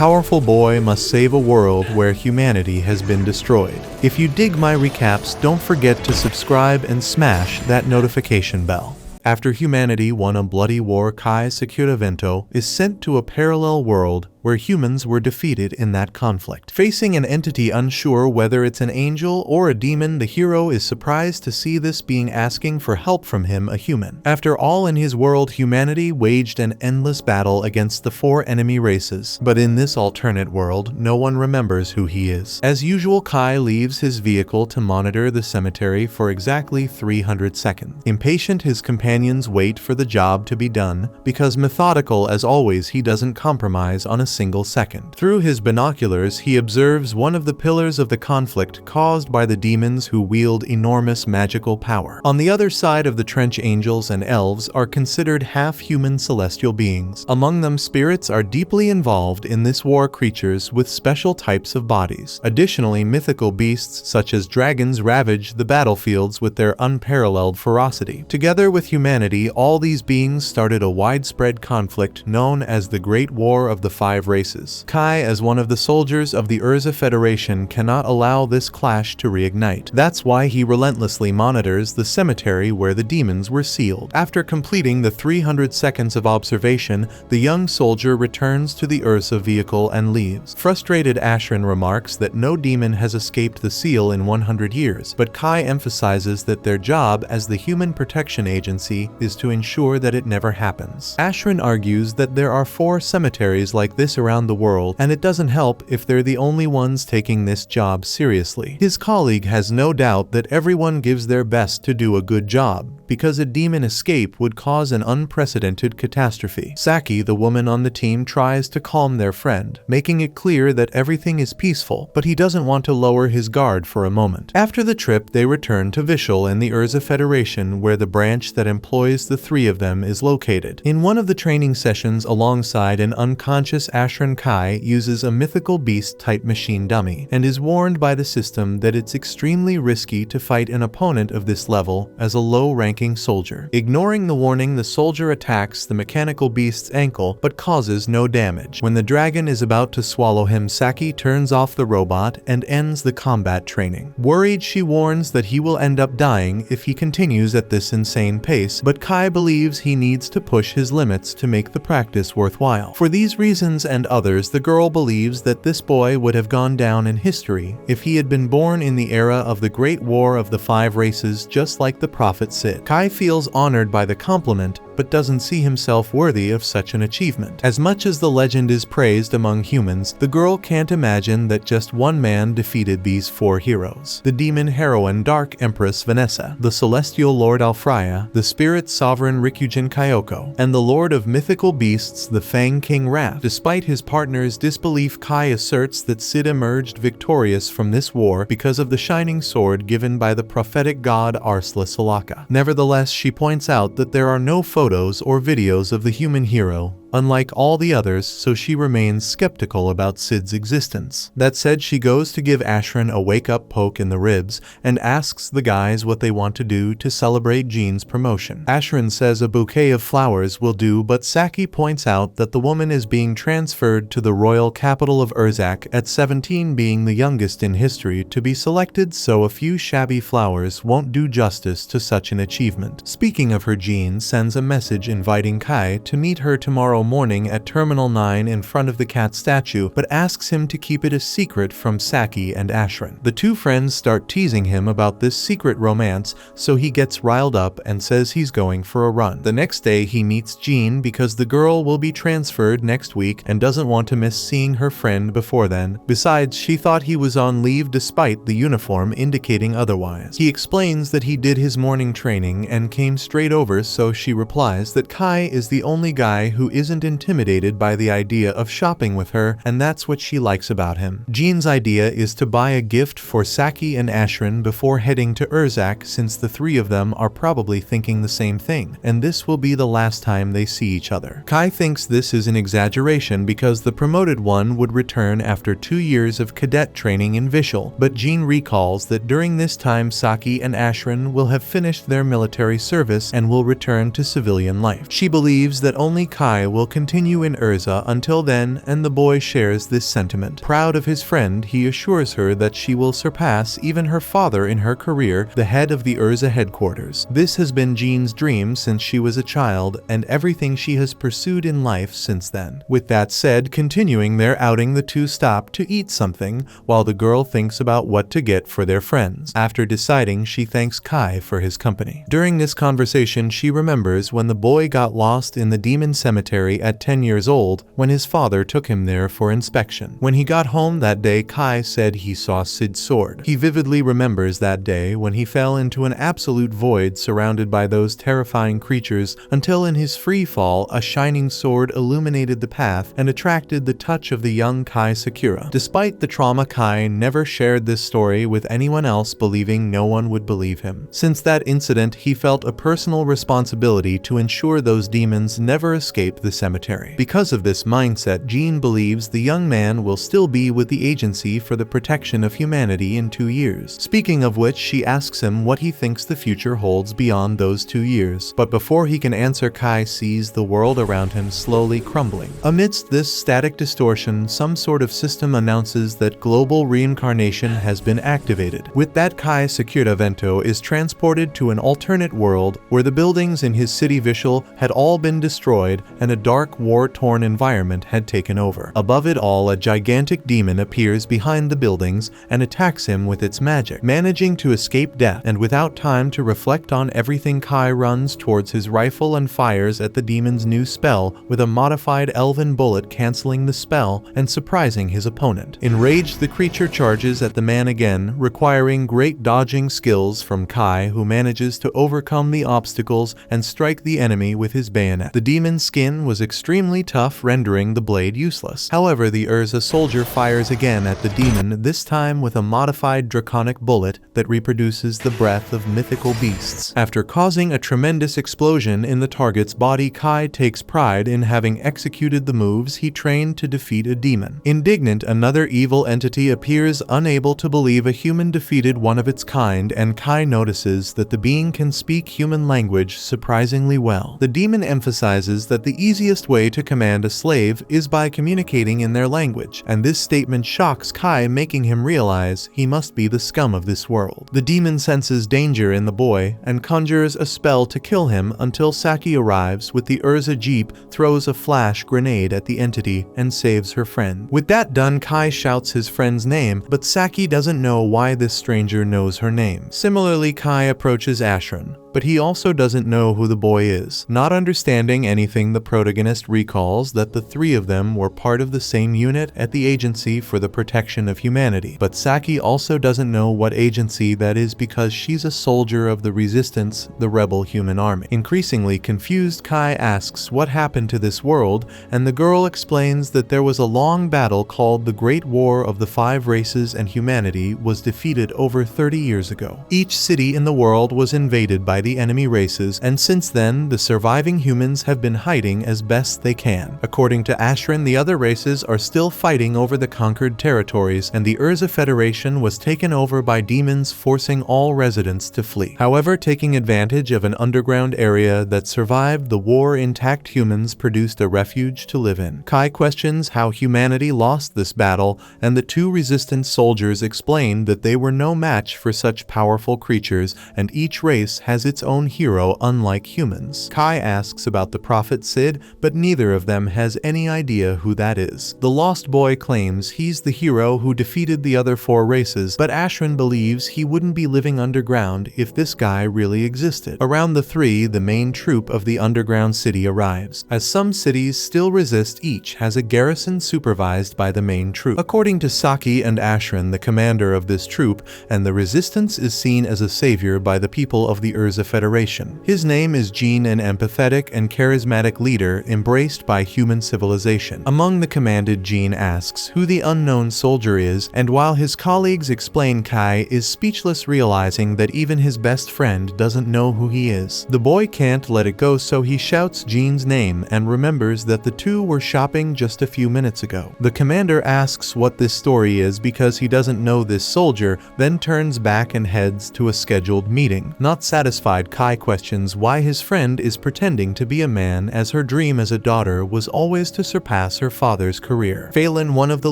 powerful boy must save a world where humanity has been destroyed. If you dig my recaps, don't forget to subscribe and smash that notification bell. After humanity won a bloody war, Kai Sakura Vento is sent to a parallel world where humans were defeated in that conflict. Facing an entity unsure whether it's an angel or a demon, the hero is surprised to see this being asking for help from him, a human. After all, in his world, humanity waged an endless battle against the 4 enemy races, but in this alternate world, no one remembers who he is. As usual, Kai leaves his vehicle to monitor the cemetery for exactly 300 seconds. Impatient, his companions wait for the job to be done, because methodical as always, he doesn't compromise on a single second. Through his binoculars, he observes one of the pillars of the conflict caused by the demons who wield enormous magical power. On the other side of the trench, angels and elves are considered half-human celestial beings. Among them, spirits are deeply involved in this war, creatures with special types of bodies. Additionally, mythical beasts such as dragons ravage the battlefields with their unparalleled ferocity. Together with humanity, all these beings started a widespread conflict known as the Great War of the 5 races. Kai, as one of the soldiers of the Urza Federation, cannot allow this clash to reignite. That's why he relentlessly monitors the cemetery where the demons were sealed. After completing the 300 seconds of observation, the young soldier returns to the Urza vehicle and leaves. Frustrated, Ashrin remarks that no demon has escaped the seal in 100 years, but Kai emphasizes that their job as the Human Protection Agency is to ensure that it never happens. Ashrin argues that there are 4 cemeteries like this around the world, and it doesn't help if they're the only ones taking this job seriously. His colleague has no doubt that everyone gives their best to do a good job, because a demon escape would cause an unprecedented catastrophe. Saki, the woman on the team, tries to calm their friend, making it clear that everything is peaceful, but he doesn't want to lower his guard for a moment. After the trip, they return to Vishal and the Urza Federation, where the branch that employs the 3 of them is located. In one of the training sessions, alongside an unconscious Ashrin, Kai uses a mythical beast-type machine dummy, and is warned by the system that it's extremely risky to fight an opponent of this level as a low-ranking soldier. Ignoring the warning, the soldier attacks the mechanical beast's ankle, but causes no damage. When the dragon is about to swallow him, Saki turns off the robot and ends the combat training. Worried, she warns that he will end up dying if he continues at this insane pace, but Kai believes he needs to push his limits to make the practice worthwhile. For these reasons and others, the girl believes that this boy would have gone down in history if he had been born in the era of the Great War of the 5 races, just like the Prophet Sid. Kai feels honored by the compliment, but doesn't see himself worthy of such an achievement. As much as the legend is praised among humans, the girl can't imagine that just one man defeated these 4 heroes. The demon heroine Dark Empress Vanessa, the celestial lord Alfraya, the spirit sovereign Rikujin Kyoko, and the lord of mythical beasts, the Fang King Wrath. Despite his partner's disbelief, Kai asserts that Sid emerged victorious from this war because of the shining sword given by the prophetic god Arsla Salaka. Nevertheless, she points out that there are no photos or videos of the human hero, unlike all the others, so she remains skeptical about Sid's existence. That said, she goes to give Ashrin a wake-up poke in the ribs and asks the guys what they want to do to celebrate Jean's promotion. Ashrin says a bouquet of flowers will do, but Saki points out that the woman is being transferred to the royal capital of Urzak at 17, being the youngest in history to be selected, so a few shabby flowers won't do justice to such an achievement. Speaking of her, Jean sends a message inviting Kai to meet her tomorrow morning at Terminal 9 in front of the cat statue, but asks him to keep it a secret from Saki and Ashrin. The 2 friends start teasing him about this secret romance, so he gets riled up and says he's going for a run. The next day, he meets Jean because the girl will be transferred next week and doesn't want to miss seeing her friend before then. Besides, she thought he was on leave despite the uniform indicating otherwise. He explains that he did his morning training and came straight over, so she replies that Kai is the only guy who isn't intimidated by the idea of shopping with her, and that's what she likes about him. Jean's idea is to buy a gift for Saki and Ashrin before heading to Urzak, since the 3 of them are probably thinking the same thing, and this will be the last time they see each other. Kai thinks this is an exaggeration because the promoted one would return after 2 years of cadet training in Vishal, but Jean recalls that during this time Saki and Ashrin will have finished their military service and will return to civilian life. She believes that only Kai will continue in Urza until then, and the boy shares this sentiment. Proud of his friend, he assures her that she will surpass even her father in her career, the head of the Urza headquarters. This has been Jean's dream since she was a child, and everything she has pursued in life since then. With that said, continuing their outing, the two stop to eat something, while the girl thinks about what to get for their friends. After deciding, she thanks Kai for his company. During this conversation, she remembers when the boy got lost in the demon cemetery at 10 years old, when his father took him there for inspection. When he got home that day, Kai said he saw Sid's sword. He vividly remembers that day when he fell into an absolute void surrounded by those terrifying creatures, until in his free fall, a shining sword illuminated the path and attracted the touch of the young Kai Sakura. Despite the trauma, Kai never shared this story with anyone else, believing no one would believe him. Since that incident, he felt a personal responsibility to ensure those demons never escape the cemetery. Because of this mindset, Jean believes the young man will still be with the agency for the protection of humanity in 2 years. Speaking of which, she asks him what he thinks the future holds beyond those 2 years. But before he can answer, Kai sees the world around him slowly crumbling. Amidst this static distortion, some sort of system announces that global reincarnation has been activated. With that, Kai Sakura Vento is transported to an alternate world where the buildings in his city Vishal had all been destroyed and a dark, war-torn environment had taken over. Above it all, a gigantic demon appears behind the buildings and attacks him with its magic. Managing to escape death, and without time to reflect on everything, Kai runs towards his rifle and fires at the demon's new spell, with a modified elven bullet cancelling the spell and surprising his opponent. Enraged, the creature charges at the man again, requiring great dodging skills from Kai, who manages to overcome the obstacles and strike the enemy with his bayonet. The demon's skin was extremely tough, rendering the blade useless. However, the Urza soldier fires again at the demon, this time with a modified draconic bullet that reproduces the breath of mythical beasts. After causing a tremendous explosion in the target's body, Kai takes pride in having executed the moves he trained to defeat a demon. Indignant, another evil entity appears, unable to believe a human defeated one of its kind, and Kai notices that the being can speak human language surprisingly well. The demon emphasizes that the easiest way to command a slave is by communicating in their language, and this statement shocks Kai, making him realize he must be the scum of this world. The demon senses danger in the boy and conjures a spell to kill him until Saki arrives with the Urza jeep, throws a flash grenade at the entity, and saves her friend. With that done, Kai shouts his friend's name, but Saki doesn't know why this stranger knows her name. Similarly, Kai approaches Ashran, but he also doesn't know who the boy is. Not understanding anything, the protagonist recalls that the three of them were part of the same unit at the Agency for the Protection of Humanity, but Saki also doesn't know what agency that is because she's a soldier of the Resistance, the rebel human army. Increasingly confused, Kai asks what happened to this world, and the girl explains that there was a long battle called the Great War of the Five Races, and humanity was defeated over 30 years ago. Each city in the world was invaded by the enemy races, and since then, the surviving humans have been hiding as best they can. According to Ashran, the other races are still fighting over the conquered territories, and the Urza Federation was taken over by demons, forcing all residents to flee. However, taking advantage of an underground area that survived the war, intact humans produced a refuge to live in. Kai questions how humanity lost this battle, and the two resistance soldiers explain that they were no match for such powerful creatures, and each race has its own hero, unlike humans. Kai asks about the prophet Sid, but neither of them has any idea who that is. The lost boy claims he's the hero who defeated the other four races, but Ashran believes he wouldn't be living underground if this guy really existed. Around the three, the main troop of the underground city arrives. As some cities still resist, each has a garrison supervised by the main troop. According to Saki and Ashran, the commander of this troop, and the resistance is seen as a savior by the people of the Urza Federation. His name is Jean, an empathetic and charismatic leader embraced by human civilization. Among the commanded, Jean asks who the unknown soldier is, and while his colleagues explain, Kai is speechless, realizing that even his best friend doesn't know who he is. The boy can't let it go, so he shouts Jean's name and remembers that the two were shopping just a few minutes ago. The commander asks what this story is because he doesn't know this soldier, then turns back and heads to a scheduled meeting. Not satisfied Horrified, Kai questions why his friend is pretending to be a man, as her dream as a daughter was always to surpass her father's career. Phelan, one of the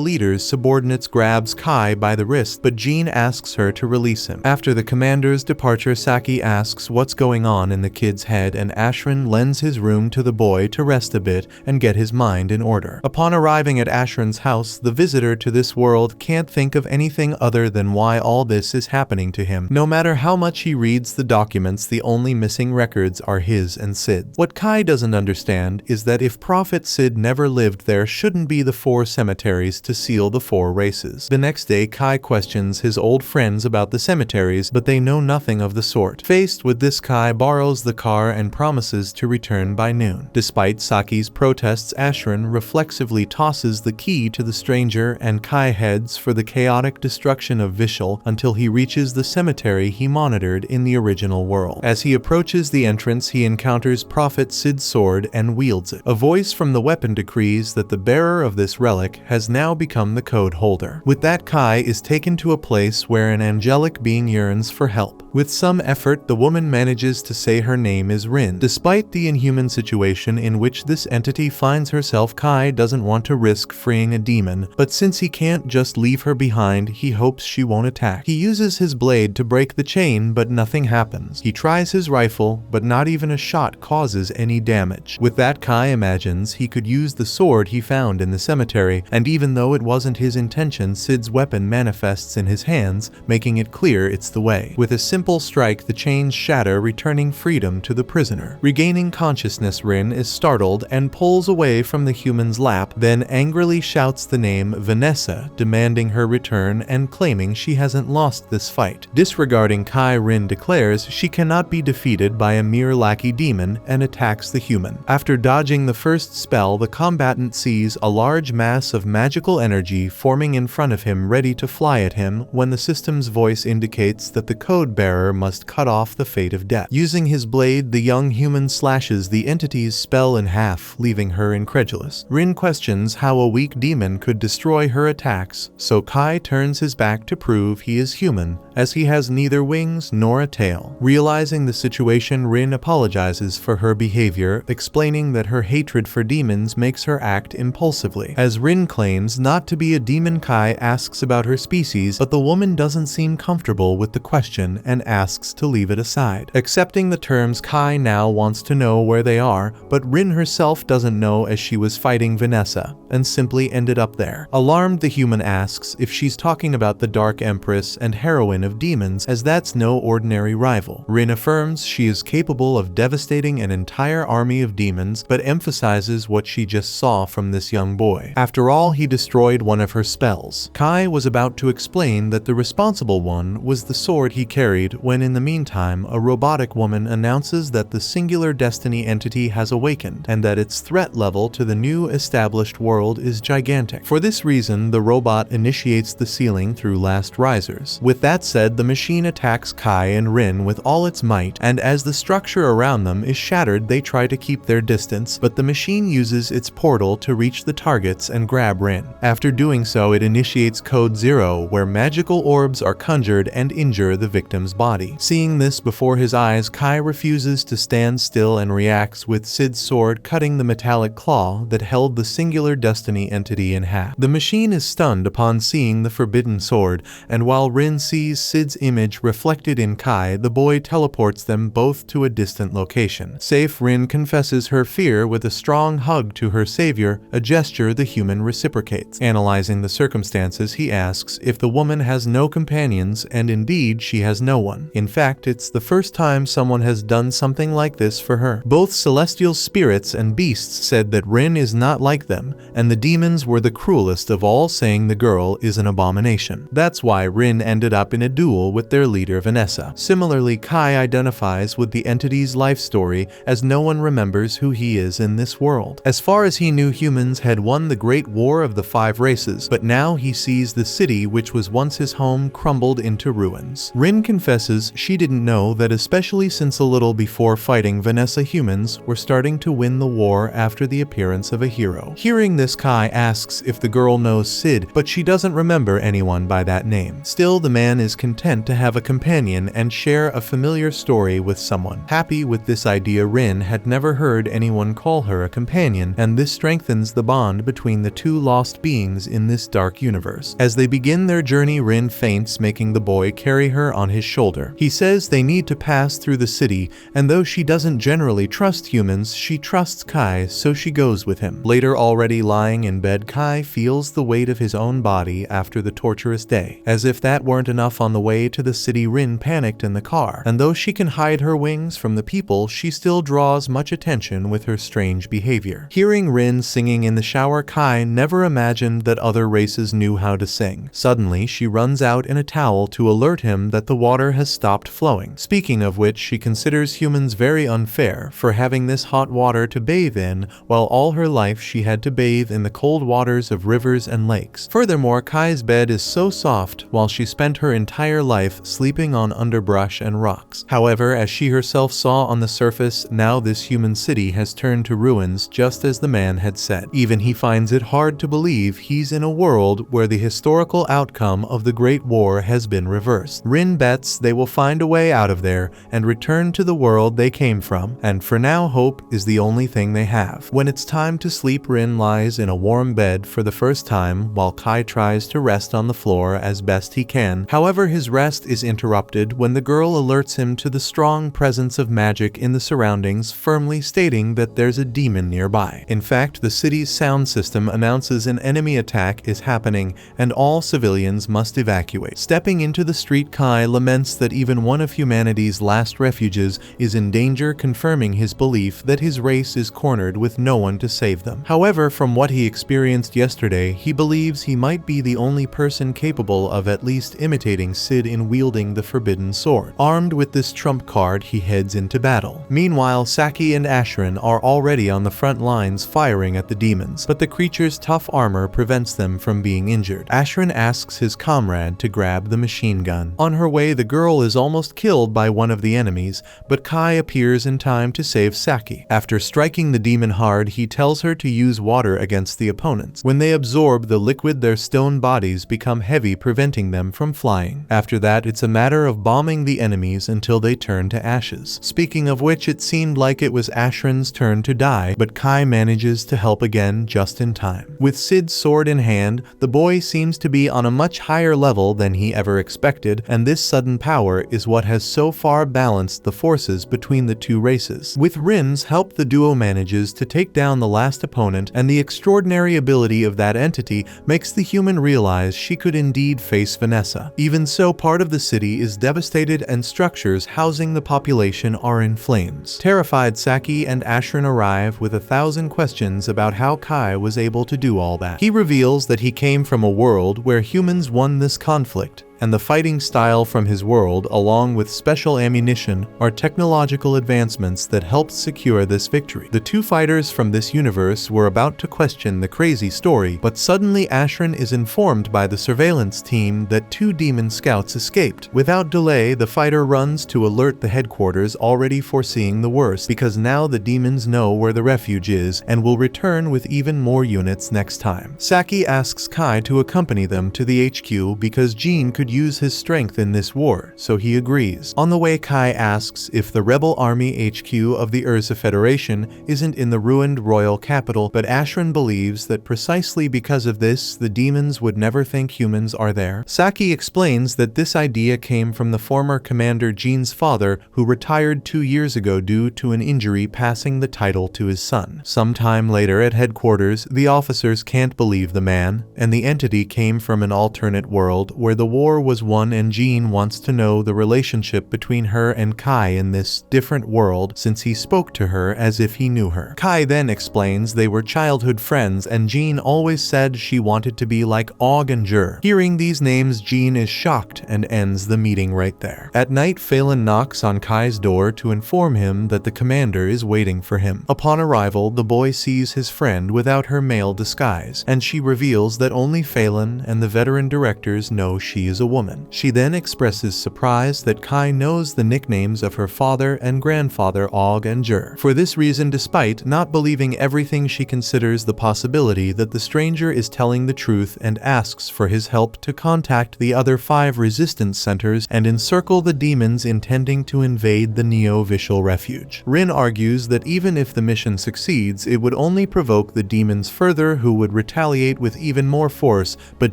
leader's subordinates, grabs Kai by the wrist, but Jean asks her to release him. After the commander's departure, Saki asks what's going on in the kid's head, and Ashran lends his room to the boy to rest a bit and get his mind in order. Upon arriving at Ashran's house, the visitor to this world can't think of anything other than why all this is happening to him. No matter how much he reads the documents, the only missing records are his and Sid's. What Kai doesn't understand is that if Prophet Sid never lived, there shouldn't be the 4 cemeteries to seal the 4 races. The next day, Kai questions his old friends about the cemeteries, but they know nothing of the sort. Faced with this, Kai borrows the car and promises to return by noon. Despite Saki's protests, Ashran reflexively tosses the key to the stranger, and Kai heads for the chaotic destruction of Vishal until he reaches the cemetery he monitored in the original world. As he approaches the entrance, he encounters Prophet Sid's sword and wields it. A voice from the weapon decrees that the bearer of this relic has now become the code holder. With that, Kai is taken to a place where an angelic being yearns for help. With some effort, the woman manages to say her name is Rin. Despite the inhuman situation in which this entity finds herself, Kai doesn't want to risk freeing a demon, but since he can't just leave her behind, he hopes she won't attack. He uses his blade to break the chain, but nothing happens. He tries his rifle, but not even a shot causes any damage. With that, Kai imagines he could use the sword he found in the cemetery, and even though it wasn't his intention, Sid's weapon manifests in his hands, making it clear it's the way. With a simple strike, the chains shatter, returning freedom to the prisoner. Regaining consciousness, Rin is startled and pulls away from the human's lap, then angrily shouts the name Vanessa, demanding her return and claiming she hasn't lost this fight. Disregarding Kai, Rin declares she cannot be defeated by a mere lackey demon and attacks the human. After dodging the first spell, the combatant sees a large mass of magical energy forming in front of him, ready to fly at him, when the system's voice indicates that the code bearer must cut off the fate of death. Using his blade, the young human slashes the entity's spell in half, leaving her incredulous. Rin questions how a weak demon could destroy her attacks, so Kai turns his back to prove he is human, as he has neither wings nor a tail. Realizing the situation, Rin apologizes for her behavior, explaining that her hatred for demons makes her act impulsively. As Rin claims not to be a demon, Kai asks about her species, but the woman doesn't seem comfortable with the question and asks to leave it aside. Accepting the terms, Kai now wants to know where they are, but Rin herself doesn't know, as she was fighting Vanessa and simply ended up there. Alarmed, the human asks if she's talking about the Dark Empress and heroine of demons, as that's no ordinary rival. Rin affirms she is capable of devastating an entire army of demons, but emphasizes what she just saw from this young boy. After all, he destroyed one of her spells. Kai was about to explain that the responsible one was the sword he carried, when in the meantime, a robotic woman announces that the singular destiny entity has awakened, and that its threat level to the new established world is gigantic. For this reason, the robot initiates the sealing through last risers. With that said, the machine attacks Kai and Rin with all its might, and as the structure around them is shattered, they try to keep their distance, but the machine uses its portal to reach the targets and grab Rin. After doing so, it initiates Code 0, where magical orbs are conjured and injure the victim's body. Seeing this before his eyes, Kai refuses to stand still and reacts with Sid's sword cutting the metallic claw that held the singular destiny entity in half. The machine is stunned upon seeing the forbidden sword, and while Rin sees Sid's image reflected in Kai, the boy teleports them both to a distant location. Safe, Rin confesses her fear with a strong hug to her savior, a gesture the human reciprocates. Analyzing the circumstances, he asks if the woman has no companions, and indeed she has no one. In fact, it's the first time someone has done something like this for her. Both celestial spirits and beasts said that Rin is not like them, and the demons were the cruelest of all, saying the girl is an abomination. That's why Rin ended up in a duel with their leader Vanessa. Similarly, Kai identifies with the entity's life story, as no one remembers who he is in this world. As far as he knew, humans had won the Great War of the 5 races, but now he sees the city which was once his home crumbled into ruins. Rin confesses she didn't know that, especially since a little before fighting Vanessa, humans were starting to win the war after the appearance of a hero. Hearing this, Kai asks if the girl knows Sid, but she doesn't remember anyone by that name. Still, the man is content to have a companion and share a familiar story with someone. Happy with this idea, Rin had never heard anyone call her a companion, and this strengthens the bond between the two lost beings in this dark universe. As they begin their journey, Rin faints, making the boy carry her on his shoulder. He says they need to pass through the city, and though she doesn't generally trust humans, she trusts Kai, so she goes with him. Later, already lying in bed, Kai feels the weight of his own body after the torturous day. As if that weren't enough, on the way to the city, Rin panicked in the car, and though she can hide her wings from the people, she still draws much attention with her strange behavior. Hearing Rin singing in the shower, Kai never imagined that other races knew how to sing. Suddenly, she runs out in a towel to alert him that the water has stopped flowing. Speaking of which, she considers humans very unfair for having this hot water to bathe in, while all her life she had to bathe in the cold waters of rivers and lakes. Furthermore, Kai's bed is so soft, while she spent her entire life sleeping on underbrush and rocks. However, as she herself saw on the surface, now this human city has turned to ruins, just as the man had said. Even he finds it hard to believe he's in a world where the historical outcome of the Great War has been reversed. Rin bets they will find a way out of there and return to the world they came from, and for now hope is the only thing they have. When it's time to sleep, Rin lies in a warm bed for the first time while Kai tries to rest on the floor as best he can. However, his rest is interrupted when the girl alerts him to the strong presence of magic in the surroundings, firmly stating that there's a demon nearby. In fact, the city's sound system announces an enemy attack is happening and all civilians must evacuate. Stepping into the street, Kai laments that even one of humanity's last refuges is in danger, confirming his belief that his race is cornered with no one to save them. However, from what he experienced yesterday, he believes he might be the only person capable of at least imitating Sid in wielding the forbidden sword. Armed with this trump card, he heads into battle. Meanwhile, Saki and Ashran are already on the front lines firing at the demons, but the creature's tough armor prevents them from being injured. Ashran asks his comrade to grab the machine gun. On her way, the girl is almost killed by one of the enemies, but Kai appears in time to save Saki. After striking the demon hard, he tells her to use water against the opponents. When they absorb the liquid, their stone bodies become heavy, preventing them from flying. After that, it's a matter of bombing the enemies until they turn to ashes. Speaking of which, it seemed like it was Ashran's turn to die, but Kai manages to help again just in time. With Sid's sword in hand, the boy seems to be on a much higher level than he ever expected, and this sudden power is what has so far balanced the forces between the two races. With Rin's help, the duo manages to take down the last opponent, and the extraordinary ability of that entity makes the human realize she could indeed face Vanessa. Even so, part of the city is devastated and structures housing the population are in flames. Terrified, Saki and Ashran arrive with 1,000 questions about how Kai was able to do all that. He reveals that he came from a world where humans won this conflict, and the fighting style from his world, along with special ammunition, are technological advancements that helped secure this victory. The two fighters from this universe were about to question the crazy story, but suddenly Ashran is informed by the surveillance team that 2 demon scouts escaped. Without delay, the fighter runs to alert the headquarters, already foreseeing the worst, because now the demons know where the refuge is and will return with even more units next time. Saki asks Kai to accompany them to the HQ because Jean could use his strength in this war, so he agrees. On the way, Kai asks if the rebel army HQ of the Urza Federation isn't in the ruined royal capital, but Ashran believes that precisely because of this, the demons would never think humans are there. Saki explains that this idea came from the former commander Jean's father, who retired 2 years ago due to an injury, passing the title to his son. Sometime later at headquarters, the officers can't believe the man, and the entity came from an alternate world where the war was won, and Jean wants to know the relationship between her and Kai in this different world, since he spoke to her as if he knew her. Kai then explains they were childhood friends, and Jean always said she wanted to be like Og and Jur. Hearing these names, Jean is shocked and ends the meeting right there. At night, Phelan knocks on Kai's door to inform him that the commander is waiting for him. Upon arrival, the boy sees his friend without her male disguise, and she reveals that only Phelan and the veteran directors know she is a woman. She then expresses surprise that Kai knows the nicknames of her father and grandfather Og and Jur. For this reason, despite not believing everything, she considers the possibility that the stranger is telling the truth and asks for his help to contact the other 5 resistance centers and encircle the demons intending to invade the Neo-Vishal refuge. Rin argues that even if the mission succeeds, it would only provoke the demons further, who would retaliate with even more force, but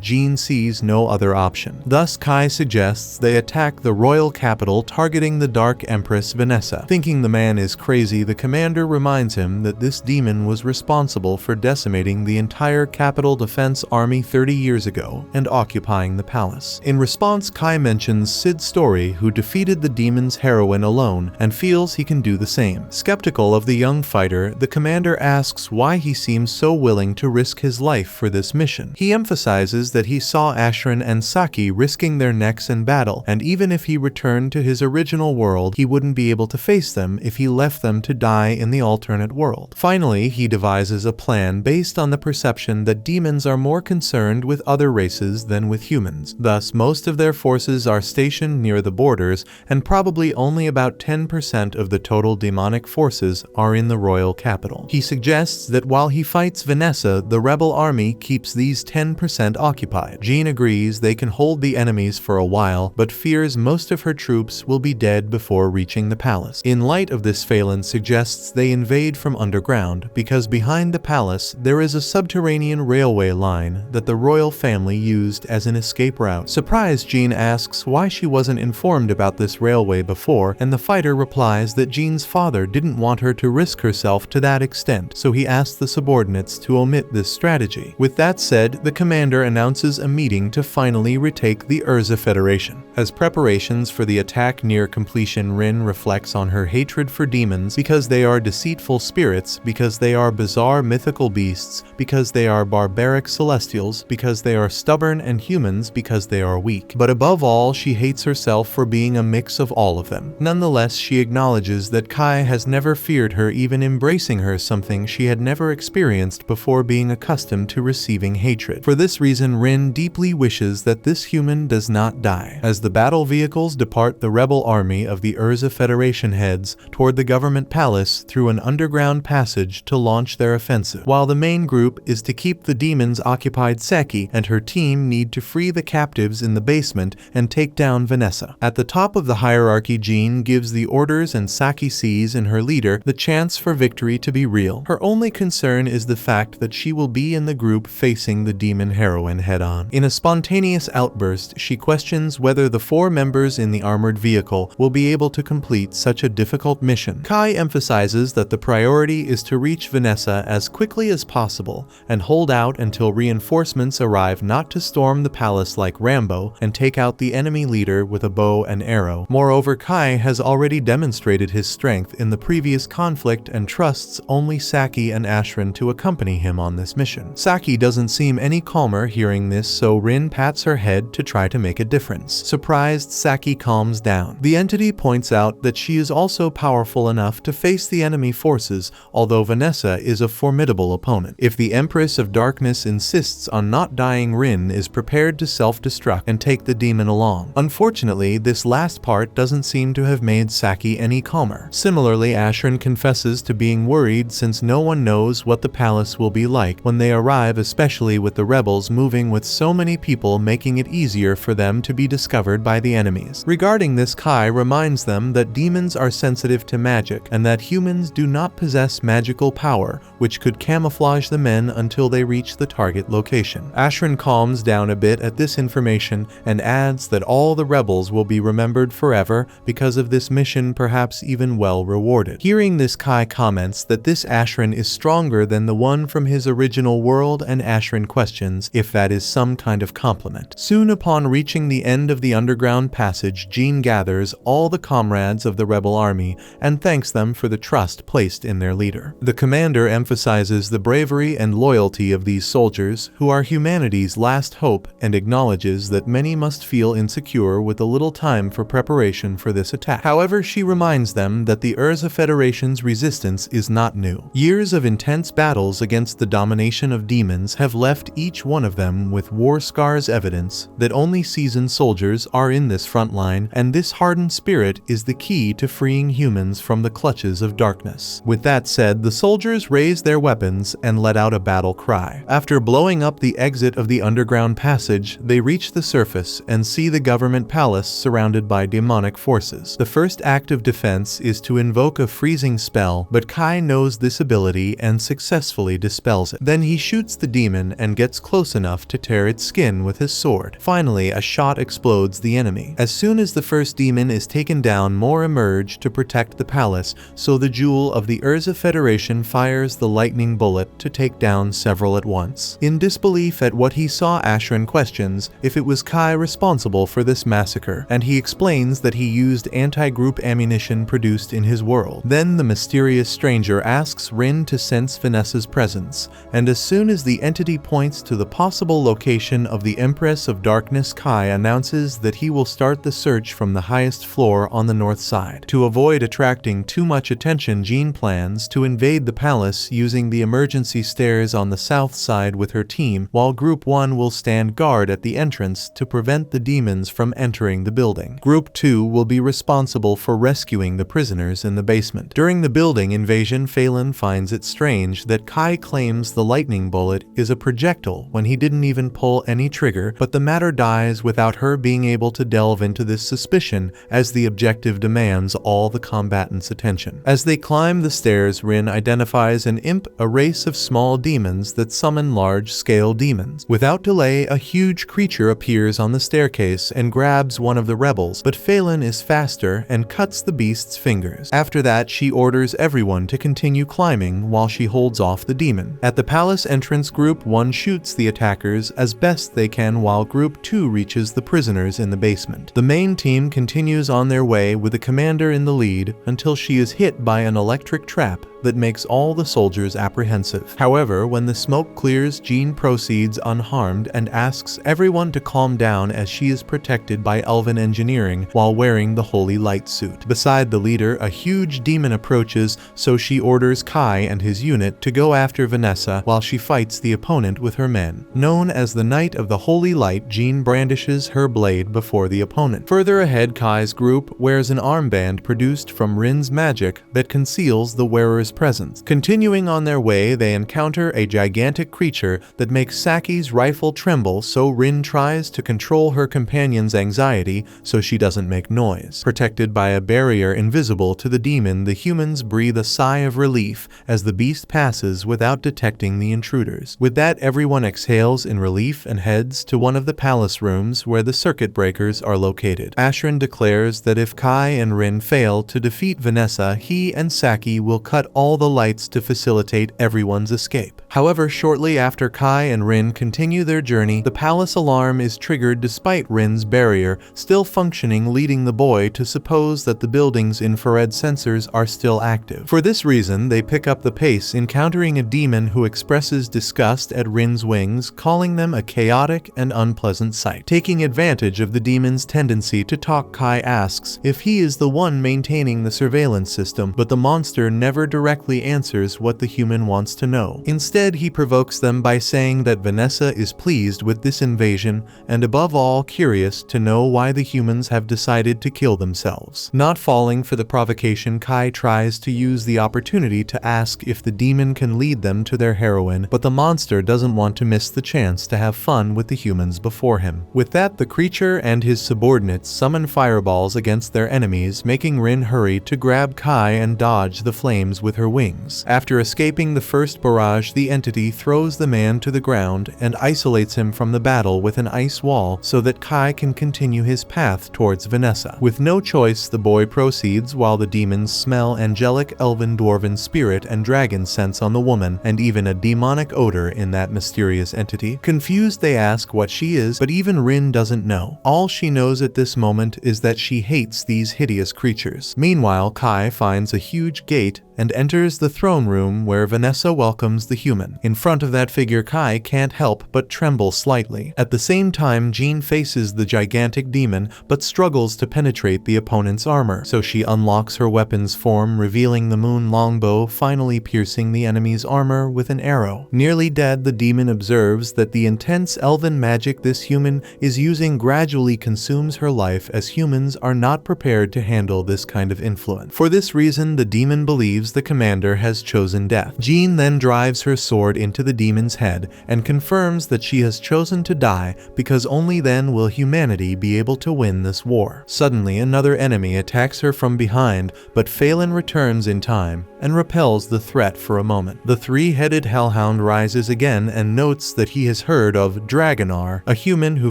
Jean sees no other option. Thus, Kai suggests they attack the royal capital, targeting the Dark Empress Vanessa. Thinking the man is crazy, the commander reminds him that this demon was responsible for decimating the entire capital defense army 30 years ago and occupying the palace. In response, Kai mentions Sid's story, who defeated the demon's heroine alone and feels he can do the same. Skeptical of the young fighter, the commander asks why he seems so willing to risk his life for this mission. He emphasizes that he saw Ashran and Saki risking their necks in battle, and even if he returned to his original world, he wouldn't be able to face them if he left them to die in the alternate world. Finally, he devises a plan based on the perception that demons are more concerned with other races than with humans. Thus, most of their forces are stationed near the borders, and probably only about 10% of the total demonic forces are in the royal capital. He suggests that while he fights Vanessa, the rebel army keeps these 10% occupied. Jean agrees they can hold the enemies for a while, but fears most of her troops will be dead before reaching the palace. In light of this, Phelan suggests they invade from underground, because behind the palace there is a subterranean railway line that the royal family used as an escape route. Surprised, Jean asks why she wasn't informed about this railway before, and the fighter replies that Jean's father didn't want her to risk herself to that extent, so he asks the subordinates to omit this strategy. With that said, the commander announces a meeting to finally retake the Urza Federation. As preparations for the attack near completion, Rin reflects on her hatred for demons, because they are deceitful spirits, because they are bizarre mythical beasts, because they are barbaric celestials, because they are stubborn, and humans because they are weak. But above all, she hates herself for being a mix of all of them. Nonetheless, she acknowledges that Kai has never feared her, even embracing her, something she had never experienced before being accustomed to receiving hatred. For this reason, Rin deeply wishes that this human does not die. As the battle vehicles depart, the rebel army of the Urza Federation heads toward the government palace through an underground passage to launch their offensive. While the main group is to keep the demons occupied, Saki and her team need to free the captives in the basement and take down Vanessa. At the top of the hierarchy, Jean gives the orders, and Saki sees in her leader the chance for victory to be real. Her only concern is the fact that she will be in the group facing the demon heroine head-on. In a spontaneous outburst, she questions whether the 4 members in the armored vehicle will be able to complete such a difficult mission. Kai emphasizes that the priority is to reach Vanessa as quickly as possible and hold out until reinforcements arrive, not to storm the palace like Rambo and take out the enemy leader with a bow and arrow. Moreover, Kai has already demonstrated his strength in the previous conflict and trusts only Saki and Ashran to accompany him on this mission. Saki doesn't seem any calmer hearing this, so Rin pats her head to try to make a difference. Surprised, Saki calms down. The entity points out that she is also powerful enough to face the enemy forces, although Vanessa is a formidable opponent. If the Empress of Darkness insists on not dying, Rin is prepared to self-destruct and take the demon along. Unfortunately, this last part doesn't seem to have made Saki any calmer. Similarly, Ashran confesses to being worried since no one knows what the palace will be like when they arrive, especially with the rebels moving with so many people, making it easier for them to be discovered by the enemies. Regarding this, Kai reminds them that demons are sensitive to magic and that humans do not possess magical power, which could camouflage the men until they reach the target location. Ashran calms down a bit at this information and adds that all the rebels will be remembered forever because of this mission, perhaps even well rewarded. Hearing this, Kai comments that this Ashran is stronger than the one from his original world, and Ashran questions if that is some kind of compliment. Soon upon reaching the end of the underground passage, Jean gathers all the comrades of the rebel army and thanks them for the trust placed in their leader. The commander emphasizes the bravery and loyalty of these soldiers, who are humanity's last hope, and acknowledges that many must feel insecure with the little time for preparation for this attack. However, she reminds them that the Urza Federation's resistance is not new. Years of intense battles against the domination of demons have left each one of them with war scars, evidence that only seasoned soldiers are in this front line, and this hardened spirit is the key to freeing humans from the clutches of darkness. With that said, the soldiers raise their weapons and let out a battle cry. After blowing up the exit of the underground passage, they reach the surface and see the government palace surrounded by demonic forces. The first act of defense is to invoke a freezing spell, but Kai knows this ability and successfully dispels it. Then he shoots the demon and gets close enough to tear its skin with his sword. Finally, a shot explodes the enemy. As soon as the first demon is taken down, more emerge to protect the palace, so the jewel of the Urza Federation fires the lightning bullet to take down several at once. In disbelief at what he saw, Ashran questions if it was Kai responsible for this massacre, and he explains that he used anti-group ammunition produced in his world. Then the mysterious stranger asks Rin to sense Vanessa's presence, and as soon as the entity points to the possible location of the Empress of Darkness, Kai announces that he will start the search from the highest floor on the north side. To avoid attracting too much attention, Jean plans to invade the palace using the emergency stairs on the south side with her team, while Group 1 will stand guard at the entrance to prevent the demons from entering the building. Group 2 will be responsible for rescuing the prisoners in the basement. During the building invasion, Phelan finds it strange that Kai claims the lightning bullet is a projectile when he didn't even pull any trigger, but the matter dies without her being able to delve into this suspicion, as the objective demands all the combatants' attention. As they climb the stairs, Rin identifies an imp, a race of small demons that summon large-scale demons. Without delay, a huge creature appears on the staircase and grabs one of the rebels, but Phelan is faster and cuts the beast's fingers. After that, she orders everyone to continue climbing while she holds off the demon. At the palace entrance, Group 1 shoots the attackers as best they can, while Group 2 reaches the prisoners in the basement. The main team continues on their way with the commander in the lead until she is hit by an electric trap that makes all the soldiers apprehensive. However, when the smoke clears, Jean proceeds unharmed and asks everyone to calm down as she is protected by elven engineering while wearing the holy light suit. Beside the leader, a huge demon approaches, so she orders Kai and his unit to go after Vanessa while she fights the opponent with her men. Known as the Knight of the Holy Light, Jean brandishes her blade before the opponent. Further ahead, Kai's group wears an armband produced from Rin's magic that conceals the wearer's presence. Continuing on their way, they encounter a gigantic creature that makes Saki's rifle tremble, so Rin tries to control her companion's anxiety so she doesn't make noise. Protected by a barrier invisible to the demon, the humans breathe a sigh of relief as the beast passes without detecting the intruders. With that, everyone exhales in relief and heads to one of the palace rooms where the circuit breakers are located. Ashran declares that if Kai and Rin fail to defeat Vanessa, he and Saki will cut all the lights to facilitate everyone's escape. However, shortly after Kai and Rin continue their journey, the palace alarm is triggered despite Rin's barrier still functioning, leading the boy to suppose that the building's infrared sensors are still active. For this reason, they pick up the pace, encountering a demon who expresses disgust at Rin's wings, calling them a chaotic and unpleasant sight. Taking advantage of the demon's tendency to talk, Kai asks if he is the one maintaining the surveillance system, but the monster never directly answers what the human wants to know. Instead, he provokes them by saying that Vanessa is pleased with this invasion and above all curious to know why the humans have decided to kill themselves. Not falling for the provocation, Kai tries to use the opportunity to ask if the demon can lead them to their heroine, but the monster doesn't want to miss the chance to have fun with the humans before him. With that, the creature and his subordinates summon fireballs against their enemies, making Rin hurry to grab Kai and dodge the flames with her wings. After escaping the first barrage, the entity throws the man to the ground and isolates him from the battle with an ice wall so that Kai can continue his path towards Vanessa. With no choice, the boy proceeds while the demons smell angelic elven dwarven spirit and dragon scents on the woman, and even a demonic odor in that mysterious entity. Confused, they ask what she is, but even Rin doesn't know. All she knows at this moment is that she hates these hideous creatures. Meanwhile, Kai finds a huge gate and enters enters the throne room where Vanessa welcomes the human. In front of that figure, Kai can't help but tremble slightly. At the same time, Jean faces the gigantic demon but struggles to penetrate the opponent's armor, so she unlocks her weapon's form, revealing the moon longbow, finally piercing the enemy's armor with an arrow. Nearly dead, the demon observes that the intense elven magic this human is using gradually consumes her life, as humans are not prepared to handle this kind of influence. For this reason, the demon believes the commander has chosen death. Jean then drives her sword into the demon's head and confirms that she has chosen to die because only then will humanity be able to win this war. Suddenly, another enemy attacks her from behind, but Phelan returns in time and repels the threat for a moment. The three-headed hellhound rises again and notes that he has heard of Dragonar, a human who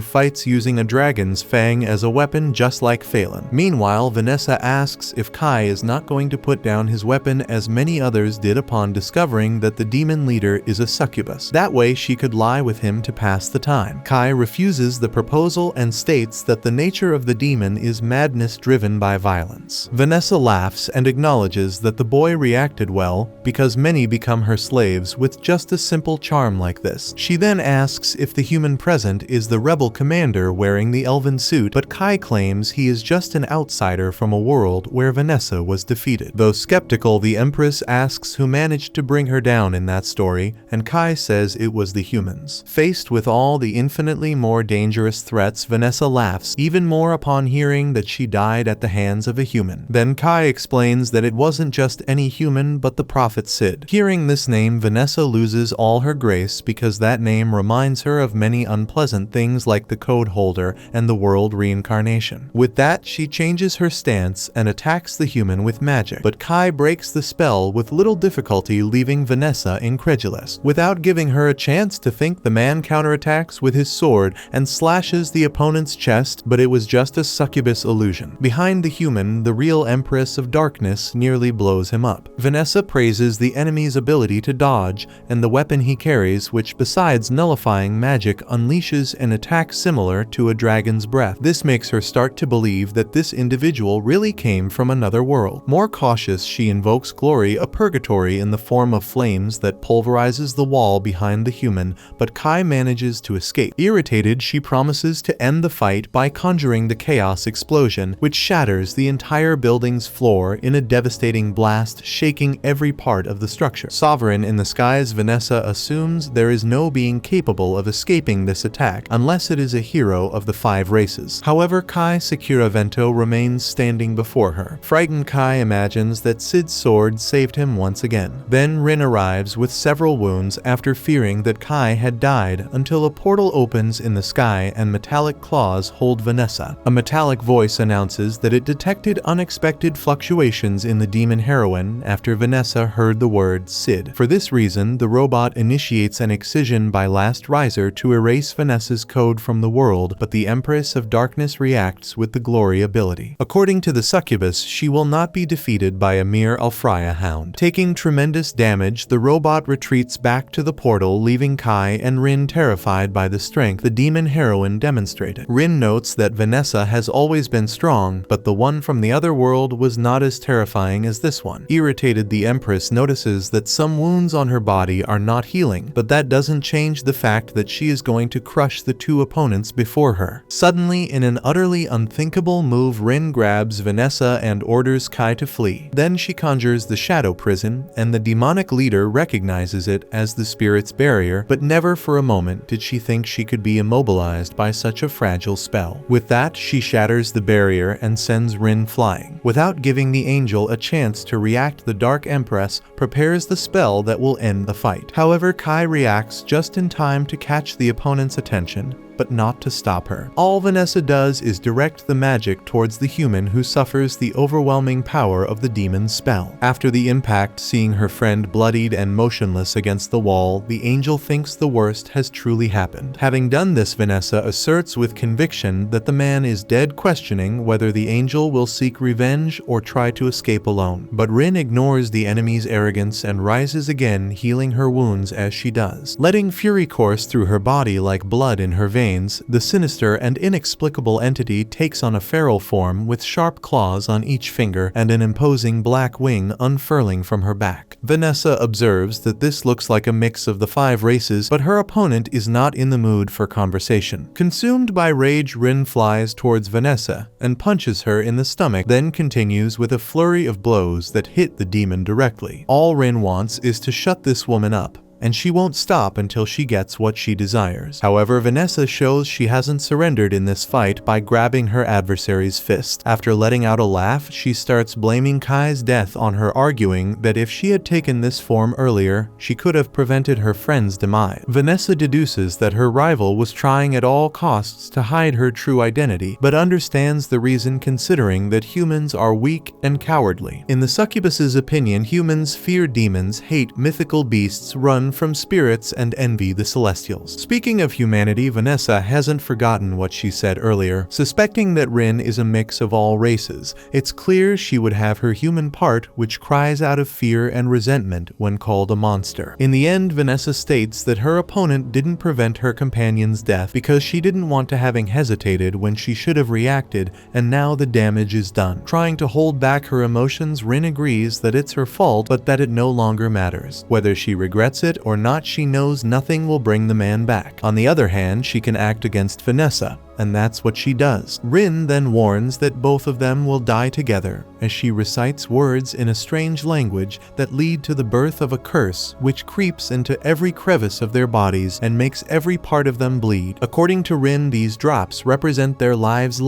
fights using a dragon's fang as a weapon just like Phelan. Meanwhile, Vanessa asks if Kai is not going to put down his weapon as many others did upon discovering that the demon leader is a succubus. That way she could lie with him to pass the time. Kai refuses the proposal and states that the nature of the demon is madness driven by violence. Vanessa laughs and acknowledges that the boy reacted well because many become her slaves with just a simple charm like this. She then asks if the human present is the rebel commander wearing the elven suit, but Kai claims he is just an outsider from a world where Vanessa was defeated. Though skeptical, the Empress asks who managed to bring her down in that story, and Kai says it was the humans. Faced with all the infinitely more dangerous threats, Vanessa laughs even more upon hearing that she died at the hands of a human. Then Kai explains that it wasn't just any human but the prophet Sid. Hearing this name, Vanessa loses all her grace because that name reminds her of many unpleasant things like the code holder and the world reincarnation. With that, she changes her stance and attacks the human with magic, but Kai breaks the spell with little difficulty, leaving Vanessa incredulous. Without giving her a chance to think, the man counterattacks with his sword and slashes the opponent's chest, but it was just a succubus illusion. Behind the human, the real Empress of Darkness nearly blows him up. Vanessa praises the enemy's ability to dodge and the weapon he carries, which besides nullifying magic unleashes an attack similar to a dragon's breath. This makes her start to believe that this individual really came from another world. More cautious, she invokes Glory, a purgatory in the form of flames that pulverizes the wall behind the human, but Kai manages to escape. Irritated, she promises to end the fight by conjuring the chaos explosion, which shatters the entire building's floor in a devastating blast, shaking every part of the structure. Sovereign in the skies, Vanessa assumes there is no being capable of escaping this attack unless it is a hero of the 5 races. However, Kai Sakura Vento remains standing before her. Frightened, Kai imagines that Sid's sword saved him once again. Then Rin arrives with several wounds after fearing that Kai had died, until a portal opens in the sky and metallic claws hold Vanessa. A metallic voice announces that it detected unexpected fluctuations in the demon heroine after Vanessa heard the word Sid. For this reason, the robot initiates an excision by Last Riser to erase Vanessa's code from the world, but the Empress of Darkness reacts with the Glory ability. According to the succubus, she will not be defeated by a mere Alfraya hound. Taking tremendous damage, the robot retreats back to the portal, leaving Kai and Rin terrified by the strength the demon heroine demonstrated. Rin notes that Vanessa has always been strong, but the one from the other world was not as terrifying as this one. Irritated, the Empress notices that some wounds on her body are not healing, but that doesn't change the fact that she is going to crush the 2 opponents before her. Suddenly, in an utterly unthinkable move, Rin grabs Vanessa and orders Kai to flee. Then she conjures the shadow prison, and the demonic leader recognizes it as the spirit's barrier, but never for a moment did she think she could be immobilized by such a fragile spell. With that, she shatters the barrier and sends Rin flying. Without giving the angel a chance to react, the Dark Empress prepares the spell that will end the fight. However, Kai reacts just in time to catch the opponent's attention, but not to stop her. All Vanessa does is direct the magic towards the human, who suffers the overwhelming power of the demon's spell. After the impact, seeing her friend bloodied and motionless against the wall, the angel thinks the worst has truly happened. Having done this, Vanessa asserts with conviction that the man is dead, questioning whether the angel will seek revenge or try to escape alone. But Rin ignores the enemy's arrogance and rises again, healing her wounds as she does. Letting fury course through her body like blood in her veins, remains, the sinister and inexplicable entity takes on a feral form with sharp claws on each finger and an imposing black wing unfurling from her back. Vanessa observes that this looks like a mix of the 5 races, but her opponent is not in the mood for conversation. Consumed by rage, Rin flies towards Vanessa and punches her in the stomach, then continues with a flurry of blows that hit the demon directly. All Rin wants is to shut this woman up, and she won't stop until she gets what she desires. However, Vanessa shows she hasn't surrendered in this fight by grabbing her adversary's fist. After letting out a laugh, she starts blaming Kai's death on her, arguing that if she had taken this form earlier, she could have prevented her friend's demise. Vanessa deduces that her rival was trying at all costs to hide her true identity, but understands the reason, considering that humans are weak and cowardly. In the succubus's opinion, humans fear demons, hate mythical beasts, run from spirits, and envy the celestials. Speaking of humanity, Vanessa hasn't forgotten what she said earlier. Suspecting that Rin is a mix of all races, it's clear she would have her human part, which cries out of fear and resentment when called a monster. In the end, Vanessa states that her opponent didn't prevent her companion's death because she didn't want to, having hesitated when she should have reacted, and now the damage is done. Trying to hold back her emotions, Rin agrees that it's her fault, but that it no longer matters. Whether she regrets it or not, she knows nothing will bring the man back. On the other hand, she can act against Vanessa, and that's what she does. Rin then warns that both of them will die together, as she recites words in a strange language that lead to the birth of a curse which creeps into every crevice of their bodies and makes every part of them bleed. According to Rin, these drops represent their lives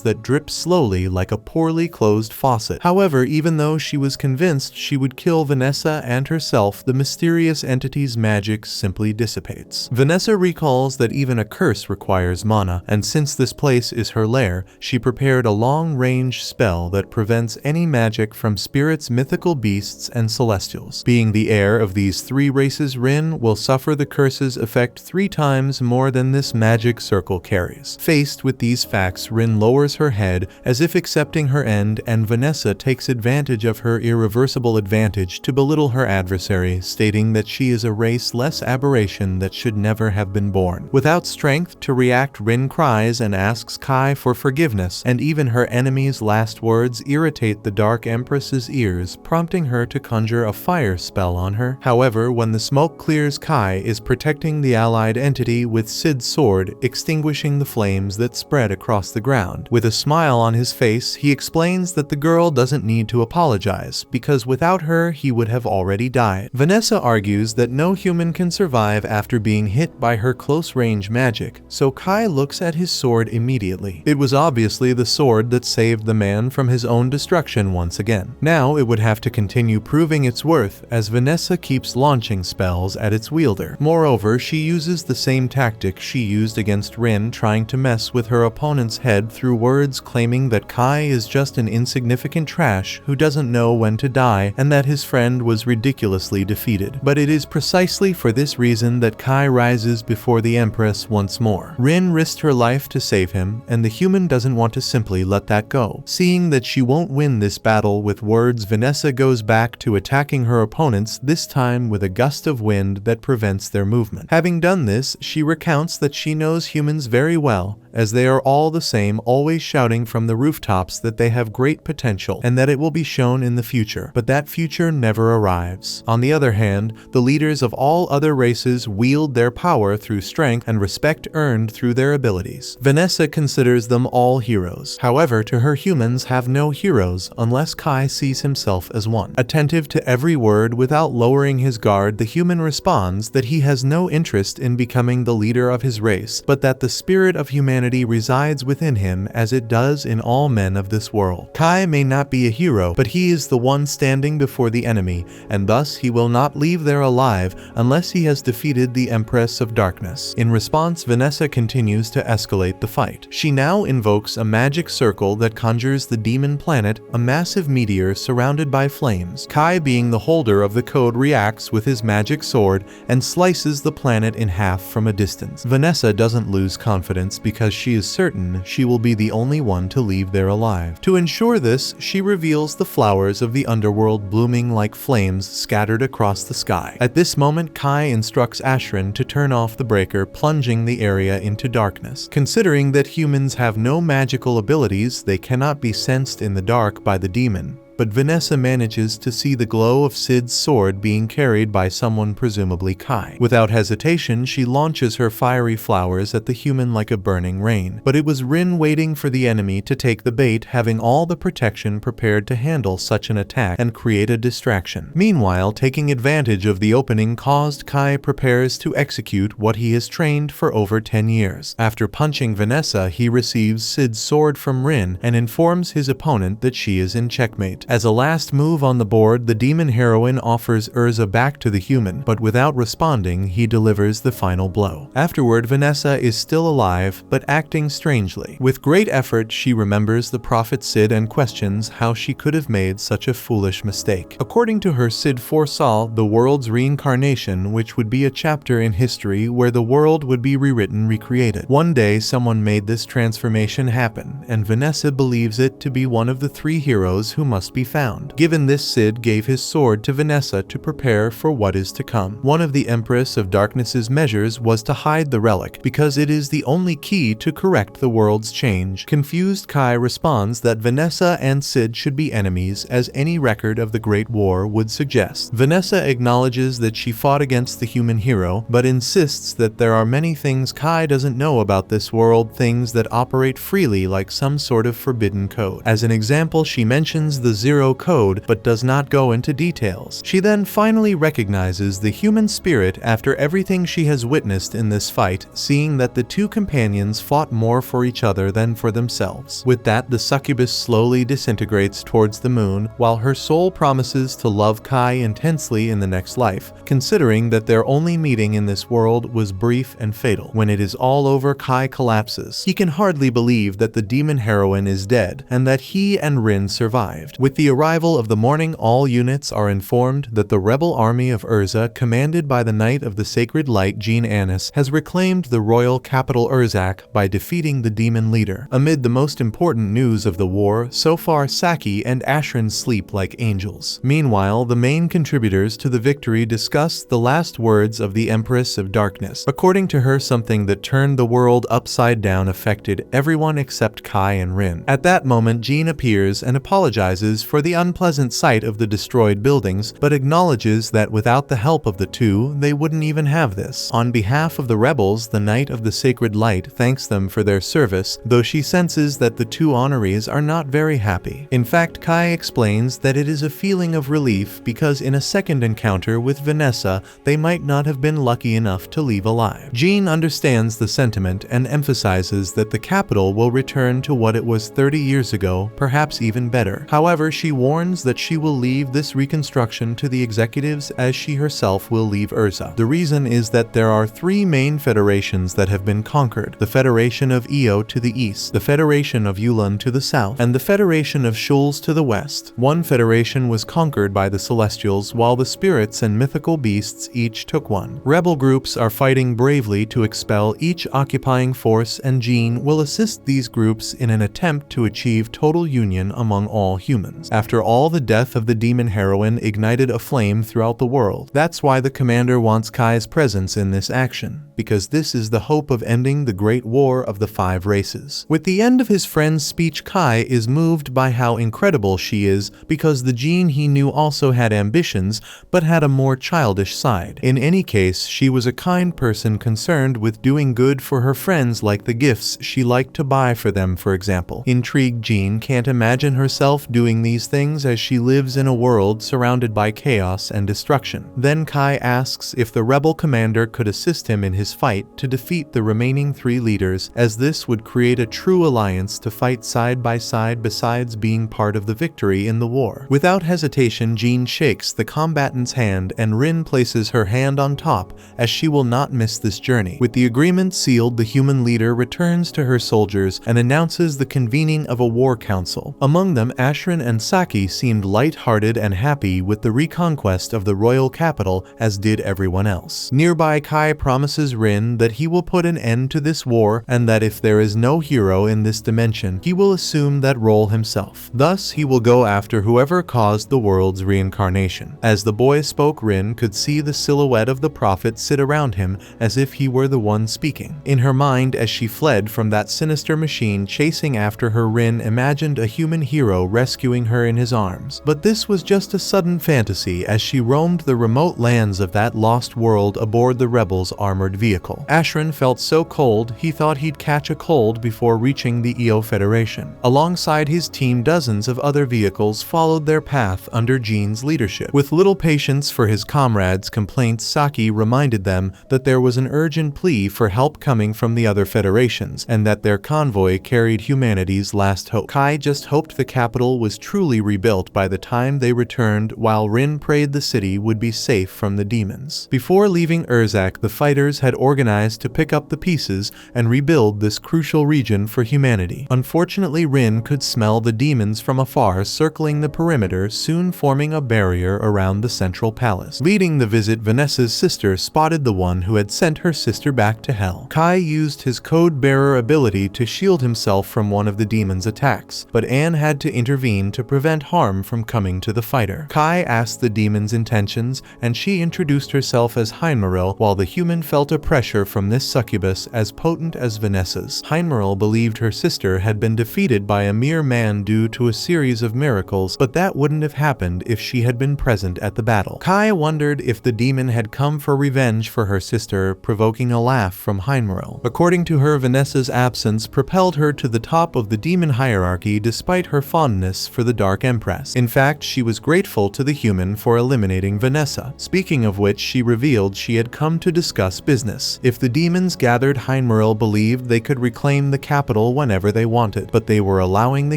that drip slowly like a poorly closed faucet. However, even though she was convinced she would kill Vanessa and herself, the mysterious entity's magic simply dissipates. Vanessa recalls that even a curse requires mana, and since this place is her lair, she prepared a long-range spell that prevents any magic from spirits, mythical beasts, and celestials. Being the heir of these 3 races, Rin will suffer the curse's effect 3 times more than this magic circle carries. Faced with these facts, Rin lowers her head as if accepting her end, and Vanessa takes advantage of her irreversible advantage to belittle her adversary, stating that she is a race-less aberration that should never have been born. Without strength to react, Rin cries and asks Kai for forgiveness, and even her enemy's last words irritate the Dark Empress's ears, prompting her to conjure a fire spell on her. However, when the smoke clears, Kai is protecting the allied entity with Sid's sword, extinguishing the flames that spread across the ground. With a smile on his face, he explains that the girl doesn't need to apologize, because without her, he would have already died. Vanessa argues that no human can survive after being hit by her close-range magic, so Kai looks at his sword immediately. It was obviously the sword that saved the man from his own destruction once again. Now it would have to continue proving its worth, as Vanessa keeps launching spells at its wielder. Moreover, she uses the same tactic she used against Rin, trying to mess with her opponent's head through words, claiming that Kai is just an insignificant trash who doesn't know when to die, and that his friend was ridiculously defeated. But it is precisely for this reason that Kai rises before the Empress once more. Rin risked her life to save him, and the human doesn't want to simply let that go. Seeing that she won't win this battle with words, Vanessa goes back to attacking her opponents, this time with a gust of wind that prevents their movement. Having done this, she recounts that she knows humans very well, as they are all the same, always shouting from the rooftops that they have great potential and that it will be shown in the future, but that future never arrives. On the other hand, the leaders of all other races wield their power through strength and respect earned through their abilities. Vanessa considers them all heroes. However, to her, humans have no heroes unless Kai sees himself as one. Attentive to every word without lowering his guard, the human responds that he has no interest in becoming the leader of his race, but that the spirit of humanity resides within him as it does in all men of this world. Kai may not be a hero, but he is the one standing before the enemy, and thus he will not leave there alive unless he has defeated the Empress of Darkness. In response, Vanessa continues to escalate the fight. She now invokes a magic circle that conjures the demon planet, a massive meteor surrounded by flames. Kai, being the holder of the code, reacts with his magic sword and slices the planet in half from a distance. Vanessa doesn't lose confidence because because she is certain she will be the only one to leave there alive. To ensure this, she reveals the flowers of the underworld blooming like flames scattered across the sky. At this moment, Kai instructs Ashrin to turn off the breaker, plunging the area into darkness. Considering that humans have no magical abilities, they cannot be sensed in the dark by the demon. But Vanessa manages to see the glow of Sid's sword being carried by someone, presumably Kai. Without hesitation, she launches her fiery flowers at the human like a burning rain. But it was Rin waiting for the enemy to take the bait, having all the protection prepared to handle such an attack and create a distraction. Meanwhile, taking advantage of the opening caused, Kai prepares to execute what he has trained for over 10 years. After punching Vanessa, he receives Sid's sword from Rin and informs his opponent that she is in checkmate. As a last move on the board, the demon heroine offers Urza back to the human, but without responding, he delivers the final blow. Afterward, Vanessa is still alive, but acting strangely. With great effort, she remembers the prophet Sid and questions how she could have made such a foolish mistake. According to her, Sid foresaw the world's reincarnation, which would be a chapter in history where the world would be rewritten, recreated. One day, someone made this transformation happen, and Vanessa believes it to be one of the 3 heroes who must be found. Given this, Sid gave his sword to Vanessa to prepare for what is to come. One of the Empress of Darkness's measures was to hide the relic, because it is the only key to correct the world's change. Confused, Kai responds that Vanessa and Sid should be enemies, as any record of the Great War would suggest. Vanessa acknowledges that she fought against the human hero, but insists that there are many things Kai doesn't know about this world, things that operate freely like some sort of forbidden code. As an example, she mentions the Zero Code, but does not go into details. She then finally recognizes the human spirit after everything she has witnessed in this fight, seeing that the 2 companions fought more for each other than for themselves. With that, the succubus slowly disintegrates towards the moon, while her soul promises to love Kai intensely in the next life, considering that their only meeting in this world was brief and fatal. When it is all over, Kai collapses. He can hardly believe that the demon heroine is dead, and that he and Rin survived. With the arrival of the morning, all units are informed that the rebel army of Urza, commanded by the Knight of the Sacred Light Jean Annis, has reclaimed the royal capital Urzak by defeating the demon leader. Amid the most important news of the war, so far Saki and Ashrin sleep like angels. Meanwhile, the main contributors to the victory discuss the last words of the Empress of Darkness. According to her, something that turned the world upside down affected everyone except Kai and Rin. At that moment, Jean appears and apologizes for the unpleasant sight of the destroyed buildings, but acknowledges that without the help of the 2, they wouldn't even have this. On behalf of the rebels, the Knight of the Sacred Light thanks them for their service, though she senses that the 2 honorees are not very happy. In fact, Kai explains that it is a feeling of relief because in a second encounter with Vanessa, they might not have been lucky enough to leave alive. Jean understands the sentiment and emphasizes that the capital will return to what it was 30 years ago, perhaps even better. However, she warns that she will leave this reconstruction to the executives as she herself will leave Urza. The reason is that there are 3 main federations that have been conquered: the Federation of Io to the east, the Federation of Yulan to the south, and the Federation of Shuls to the west. One federation was conquered by the Celestials, while the spirits and mythical beasts each took one. Rebel groups are fighting bravely to expel each occupying force, and Jean will assist these groups in an attempt to achieve total union among all humans. After all, the death of the demon heroine ignited a flame throughout the world. That's why the commander wants Kai's presence in this action, because this is the hope of ending the Great War of the 5 races. With the end of his friend's speech, Kai is moved by how incredible she is, because the Jean he knew also had ambitions, but had a more childish side. In any case, she was a kind person concerned with doing good for her friends, like the gifts she liked to buy for them, for example. Intrigued, Jean can't imagine herself doing these things as she lives in a world surrounded by chaos and destruction. Then Kai asks if the rebel commander could assist him in his fight to defeat the remaining 3 leaders, as this would create a true alliance to fight side by side besides being part of the victory in the war. Without hesitation, Jean shakes the combatant's hand and Rin places her hand on top, as she will not miss this journey. With the agreement sealed, the human leader returns to her soldiers and announces the convening of a war council. Among them, Ashrin and and Saki seemed light-hearted and happy with the reconquest of the royal capital, as did everyone else. Nearby, Kai promises Rin that he will put an end to this war and that if there is no hero in this dimension, he will assume that role himself. Thus, he will go after whoever caused the world's reincarnation. As the boy spoke, Rin could see the silhouette of the prophet sit around him as if he were the one speaking. In her mind, as she fled from that sinister machine chasing after her, Rin imagined a human hero rescuing her in his arms. But this was just a sudden fantasy as she roamed the remote lands of that lost world aboard the rebels' armored vehicle. Ashran felt so cold he thought he'd catch a cold before reaching the EO Federation. Alongside his team, dozens of other vehicles followed their path under Jean's leadership. With little patience for his comrades' complaints, Saki reminded them that there was an urgent plea for help coming from the other federations, and that their convoy carried humanity's last hope. Kai just hoped the capital was truly rebuilt by the time they returned, while Rin prayed the city would be safe from the demons. Before leaving Urzak, the fighters had organized to pick up the pieces and rebuild this crucial region for humanity. Unfortunately, Rin could smell the demons from afar circling the perimeter, soon forming a barrier around the central palace. Leading the visit, Vanessa's sister spotted the one who had sent her sister back to hell. Kai used his code-bearer ability to shield himself from one of the demon's attacks, but Anne had to intervene to prevent harm from coming to the fighter. Kai asked the demon's intentions, and she introduced herself as Heinmaril, while the human felt a pressure from this succubus as potent as Vanessa's. Heinmaril believed her sister had been defeated by a mere man due to a series of miracles, but that wouldn't have happened if she had been present at the battle. Kai wondered if the demon had come for revenge for her sister, provoking a laugh from Heinmaril. According to her, Vanessa's absence propelled her to the top of the demon hierarchy despite her fondness for the Dark Empress. In fact, she was grateful to the human for eliminating Vanessa. Speaking of which, she revealed she had come to discuss business. If the demons gathered, Heinmaril believed they could reclaim the capital whenever they wanted, but they were allowing the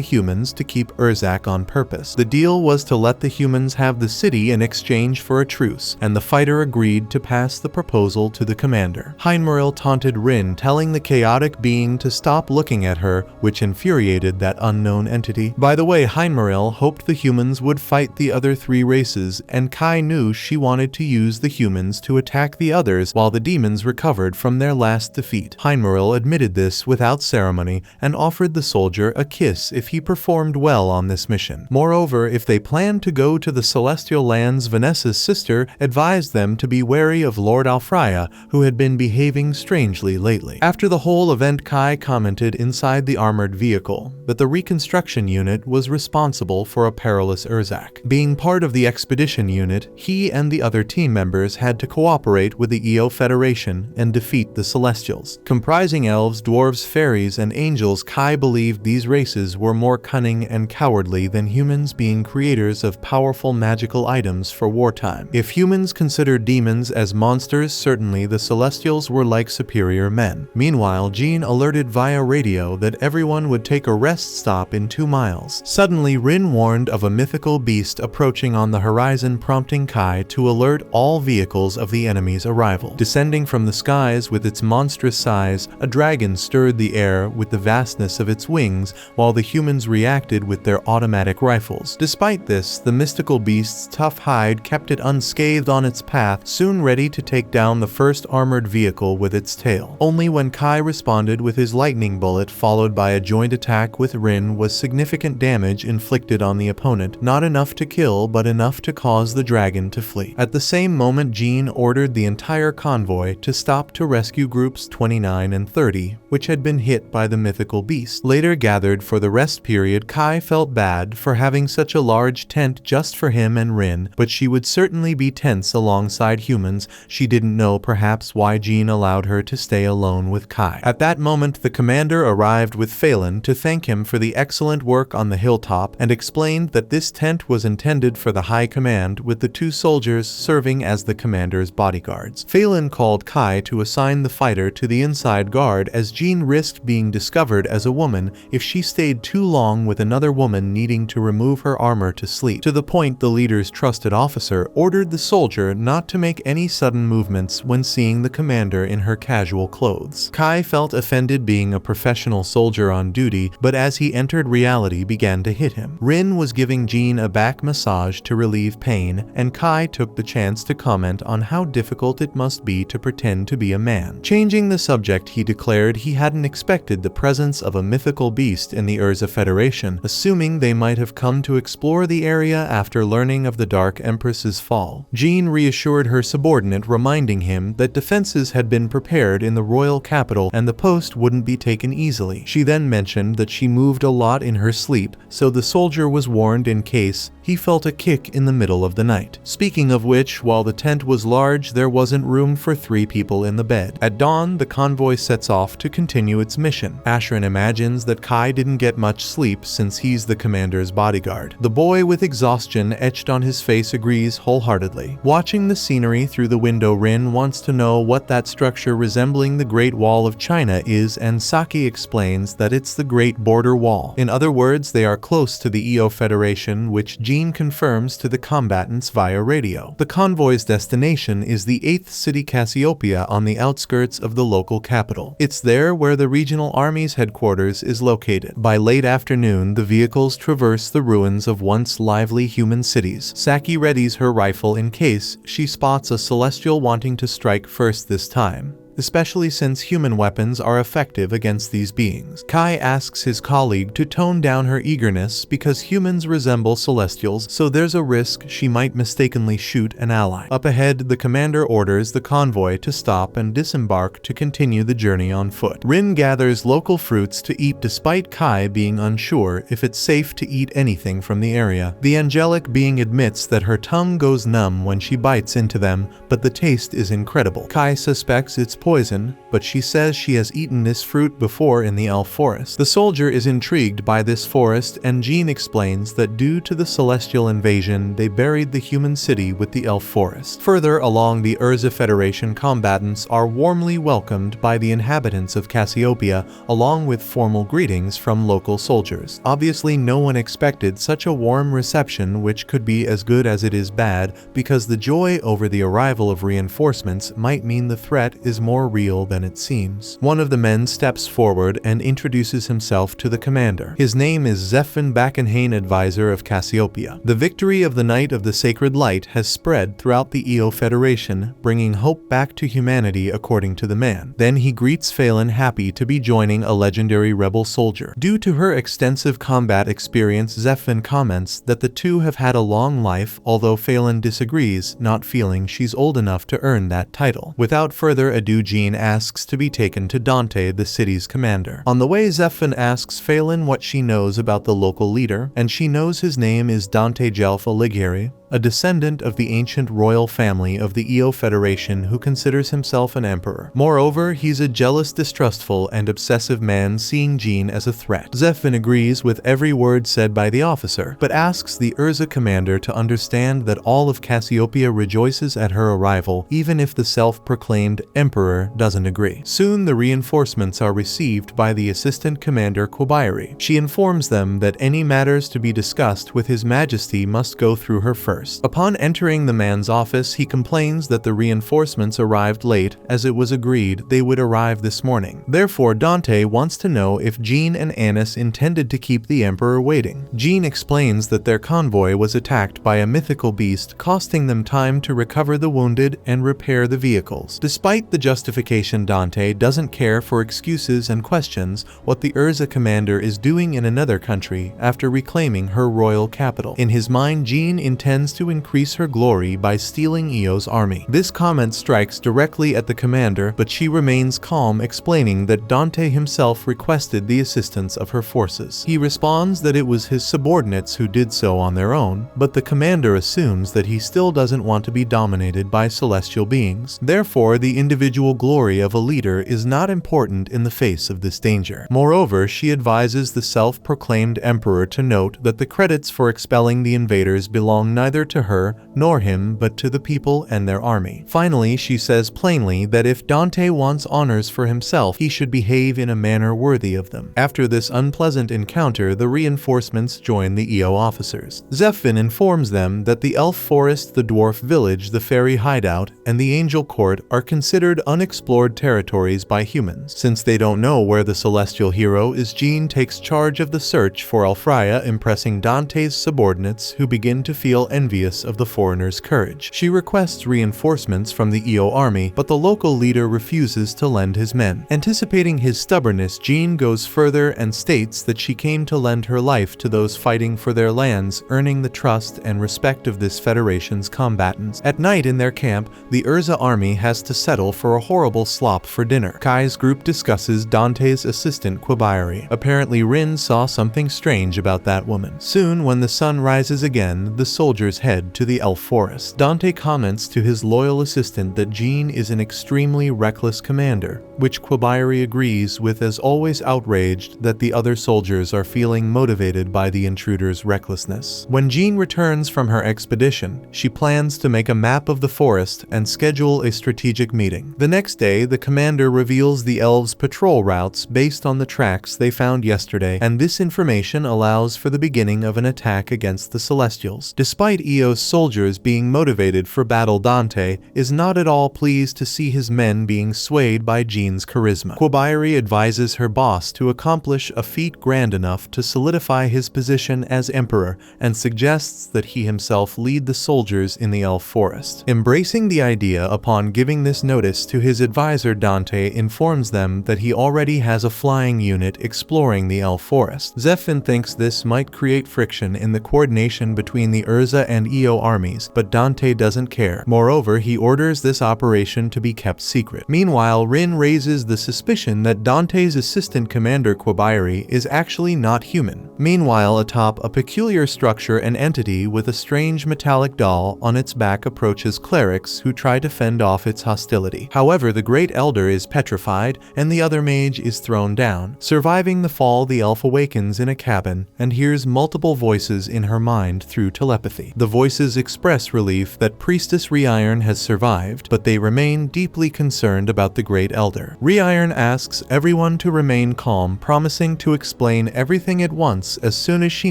humans to keep Urzak on purpose. The deal was to let the humans have the city in exchange for a truce, and the fighter agreed to pass the proposal to the commander. Heinmaril taunted Rin, telling the chaotic being to stop looking at her, which infuriated that unknown entity. By the way, Heinmaril hoped the humans would fight the other three races, and Kai knew she wanted to use the humans to attack the others while the demons recovered from their last defeat. Heinmaril admitted this without ceremony and offered the soldier a kiss if he performed well on this mission. Moreover, if they planned to go to the Celestial Lands, Vanessa's sister advised them to be wary of Lord Alfreya, who had been behaving strangely lately. After the whole event, Kai commented inside the armored vehicle that the reconstruction unit was responsible for a perilous Urzak. Being part of the expedition unit, he and the other team members had to cooperate with the EO Federation and defeat the Celestials. Comprising elves, dwarves, fairies, and angels, Kai believed these races were more cunning and cowardly than humans, being creators of powerful magical items for wartime. If humans considered demons as monsters, certainly the Celestials were like superior men. Meanwhile, Jean alerted via radio that everyone would take a rest stop in 2 miles. Suddenly, Rin warned of a mythical beast approaching on the horizon, prompting Kai to alert all vehicles of the enemy's arrival. Descending from the skies with its monstrous size, a dragon stirred the air with the vastness of its wings, while the humans reacted with their automatic rifles. Despite this, the mystical beast's tough hide kept it unscathed on its path, soon ready to take down the first armored vehicle with its tail. Only when Kai responded with his lightning bullet, followed by a joint attack with Rin, was significant damage inflicted on the opponent, not enough to kill but enough to cause the dragon to flee. At the same moment, Jean ordered the entire convoy to stop to rescue groups 29 and 30, which had been hit by the mythical beast. Later gathered for the rest period, Kai felt bad for having such a large tent just for him and Rin, but she would certainly be tense alongside humans. She didn't know perhaps why Jean allowed her to stay alone with Kai. At that moment, the commander arrived with Phelan to thank him for the excellent work on the hilltop and explained that this tent was intended for the high command, with the 2 soldiers serving as the commander's bodyguards. Phelan called Kai to assign the fighter to the inside guard, as Jean risked being discovered as a woman if she stayed too long with another woman needing to remove her armor to sleep. To the point, the leader's trusted officer ordered the soldier not to make any sudden movements when seeing the commander in her casual clothes. Kai felt offended being a professional soldier on duty, but as he entered reality began to hit him. him. Rin was giving Jean a back massage to relieve pain, and Kai took the chance to comment on how difficult it must be to pretend to be a man. Changing the subject, he declared he hadn't expected the presence of a mythical beast in the Urza Federation, assuming they might have come to explore the area after learning of the Dark Empress's fall. Jean reassured her subordinate, reminding him that defenses had been prepared in the royal capital and the post wouldn't be taken easily. She then mentioned that she moved a lot in her sleep, so the soldier was warned in case he felt a kick in the middle of the night. Speaking of which, while the tent was large, there wasn't room for 3 people in the bed. At dawn, the convoy sets off to continue its mission. Ashrin imagines that Kai didn't get much sleep since he's the commander's bodyguard. The boy with exhaustion etched on his face agrees wholeheartedly. Watching the scenery through the window, Rin wants to know what that structure resembling the Great Wall of China is, and Saki explains that it's the Great Border Wall. In other words, they are close to the EO Federation, which Jean confirms to the combatants via radio. The convoy's destination is the 8th city Cassiopeia on the outskirts of the local capital. It's there where the regional army's headquarters is located. By late afternoon, the vehicles traverse the ruins of once lively human cities. Saki readies her rifle in case she spots a celestial wanting to strike first this time, especially since human weapons are effective against these beings. Kai asks his colleague to tone down her eagerness because humans resemble celestials, so there's a risk she might mistakenly shoot an ally. Up ahead, the commander orders the convoy to stop and disembark to continue the journey on foot. Rin gathers local fruits to eat despite Kai being unsure if it's safe to eat anything from the area. The angelic being admits that her tongue goes numb when she bites into them, but the taste is incredible. Kai suspects it's poison, but she says she has eaten this fruit before in the elf forest. The soldier is intrigued by this forest, and Jean explains that due to the celestial invasion, they buried the human city with the elf forest. Further along, the Urza Federation combatants are warmly welcomed by the inhabitants of Cassiopeia, along with formal greetings from local soldiers. Obviously, no one expected such a warm reception, which could be as good as it is bad, because the joy over the arrival of reinforcements might mean the threat is more real than it seems. One of the men steps forward and introduces himself to the commander. His name is Zephin Bakenhain, advisor of Cassiopeia. The victory of the Night of the Sacred Light has spread throughout the EO Federation, bringing hope back to humanity, according to the man. Then he greets Phelan, happy to be joining a legendary rebel soldier. Due to her extensive combat experience, Zephin comments that the two have had a long life, although Phelan disagrees, not feeling she's old enough to earn that title. Without further ado, Jean asks to be taken to Dante, the city's commander. On the way, Zephin asks Phelan what she knows about the local leader, and she knows his name is Dante Jelf Alighieri, a descendant of the ancient royal family of the EO Federation who considers himself an emperor. Moreover, he's a jealous, distrustful, and obsessive man, seeing Jean as a threat. Zephin agrees with every word said by the officer, but asks the Urza commander to understand that all of Cassiopeia rejoices at her arrival, even if the self-proclaimed emperor doesn't agree. Soon, the reinforcements are received by the assistant commander Kobayari. She informs them that any matters to be discussed with His Majesty must go through her first. Upon entering the man's office, he complains that the reinforcements arrived late, as it was agreed they would arrive this morning. Therefore, Dante wants to know if Jean and Anis intended to keep the emperor waiting. Jean explains that their convoy was attacked by a mythical beast, costing them time to recover the wounded and repair the vehicles. Despite the justification, Dante doesn't care for excuses and questions what the Urza commander is doing in another country after reclaiming her royal capital. In his mind, Jean intends to increase her glory by stealing Eo's army. This comment strikes directly at the commander, but she remains calm, explaining that Dante himself requested the assistance of her forces. He responds that it was his subordinates who did so on their own, but the commander assumes that he still doesn't want to be dominated by celestial beings. Therefore, the individual glory of a leader is not important in the face of this danger. Moreover, she advises the self-proclaimed emperor to note that the credits for expelling the invaders belong neither neither to her nor him but to the people and their army. Finally, she says plainly that if Dante wants honors for himself, he should behave in a manner worthy of them. After this unpleasant encounter, the reinforcements join the EO officers. Zephyr informs them that the elf forest, the dwarf village, the fairy hideout, and the angel court are considered unexplored territories by humans. Since they don't know where the celestial hero is, Jean takes charge of the search for Alfreya, impressing Dante's subordinates, who begin to feel envious of the foreigner's courage. She requests reinforcements from the EO army, but the local leader refuses to lend his men. Anticipating his stubbornness, Jean goes further and states that she came to lend her life to those fighting for their lands, earning the trust and respect of this federation's combatants. At night in their camp, the Urza army has to settle for a horrible slop for dinner. Kai's group discusses Dante's assistant Quabayari. Apparently Rin saw something strange about that woman. Soon, when the sun rises again, the soldiers head to the elf forest. Dante comments to his loyal assistant that Jean is an extremely reckless commander, which Quabayari agrees with, as always outraged that the other soldiers are feeling motivated by the intruder's recklessness. When Jean returns from her expedition, she plans to make a map of the forest and schedule a strategic meeting. The next day, the commander reveals the elves' patrol routes based on the tracks they found yesterday, and this information allows for the beginning of an attack against the Celestials. Despite Eo's soldiers being motivated for battle, Dante is not at all pleased to see his men being swayed by Jean's charisma. Quabayari advises her boss to accomplish a feat grand enough to solidify his position as emperor, and suggests that he himself lead the soldiers in the elf forest. Embracing the idea, upon giving this notice to his advisor, Dante informs them that he already has a flying unit exploring the elf forest. Zephyr thinks this might create friction in the coordination between the Urza and Eo armies, but Dante doesn't care. Moreover, he orders this operation to be kept secret. Meanwhile, Rin raises the suspicion that Dante's assistant commander Quabayari is actually not human. Meanwhile, atop a peculiar structure, an entity with a strange metallic doll on its back approaches clerics who try to fend off its hostility. However, the Great Elder is petrified and the other mage is thrown down. Surviving the fall, the elf awakens in a cabin and hears multiple voices in her mind through telepathy. The voices express relief that Priestess Reiron has survived, but they remain deeply concerned about the Great Elder. Reiron asks everyone to remain calm, promising to explain everything at once as soon as she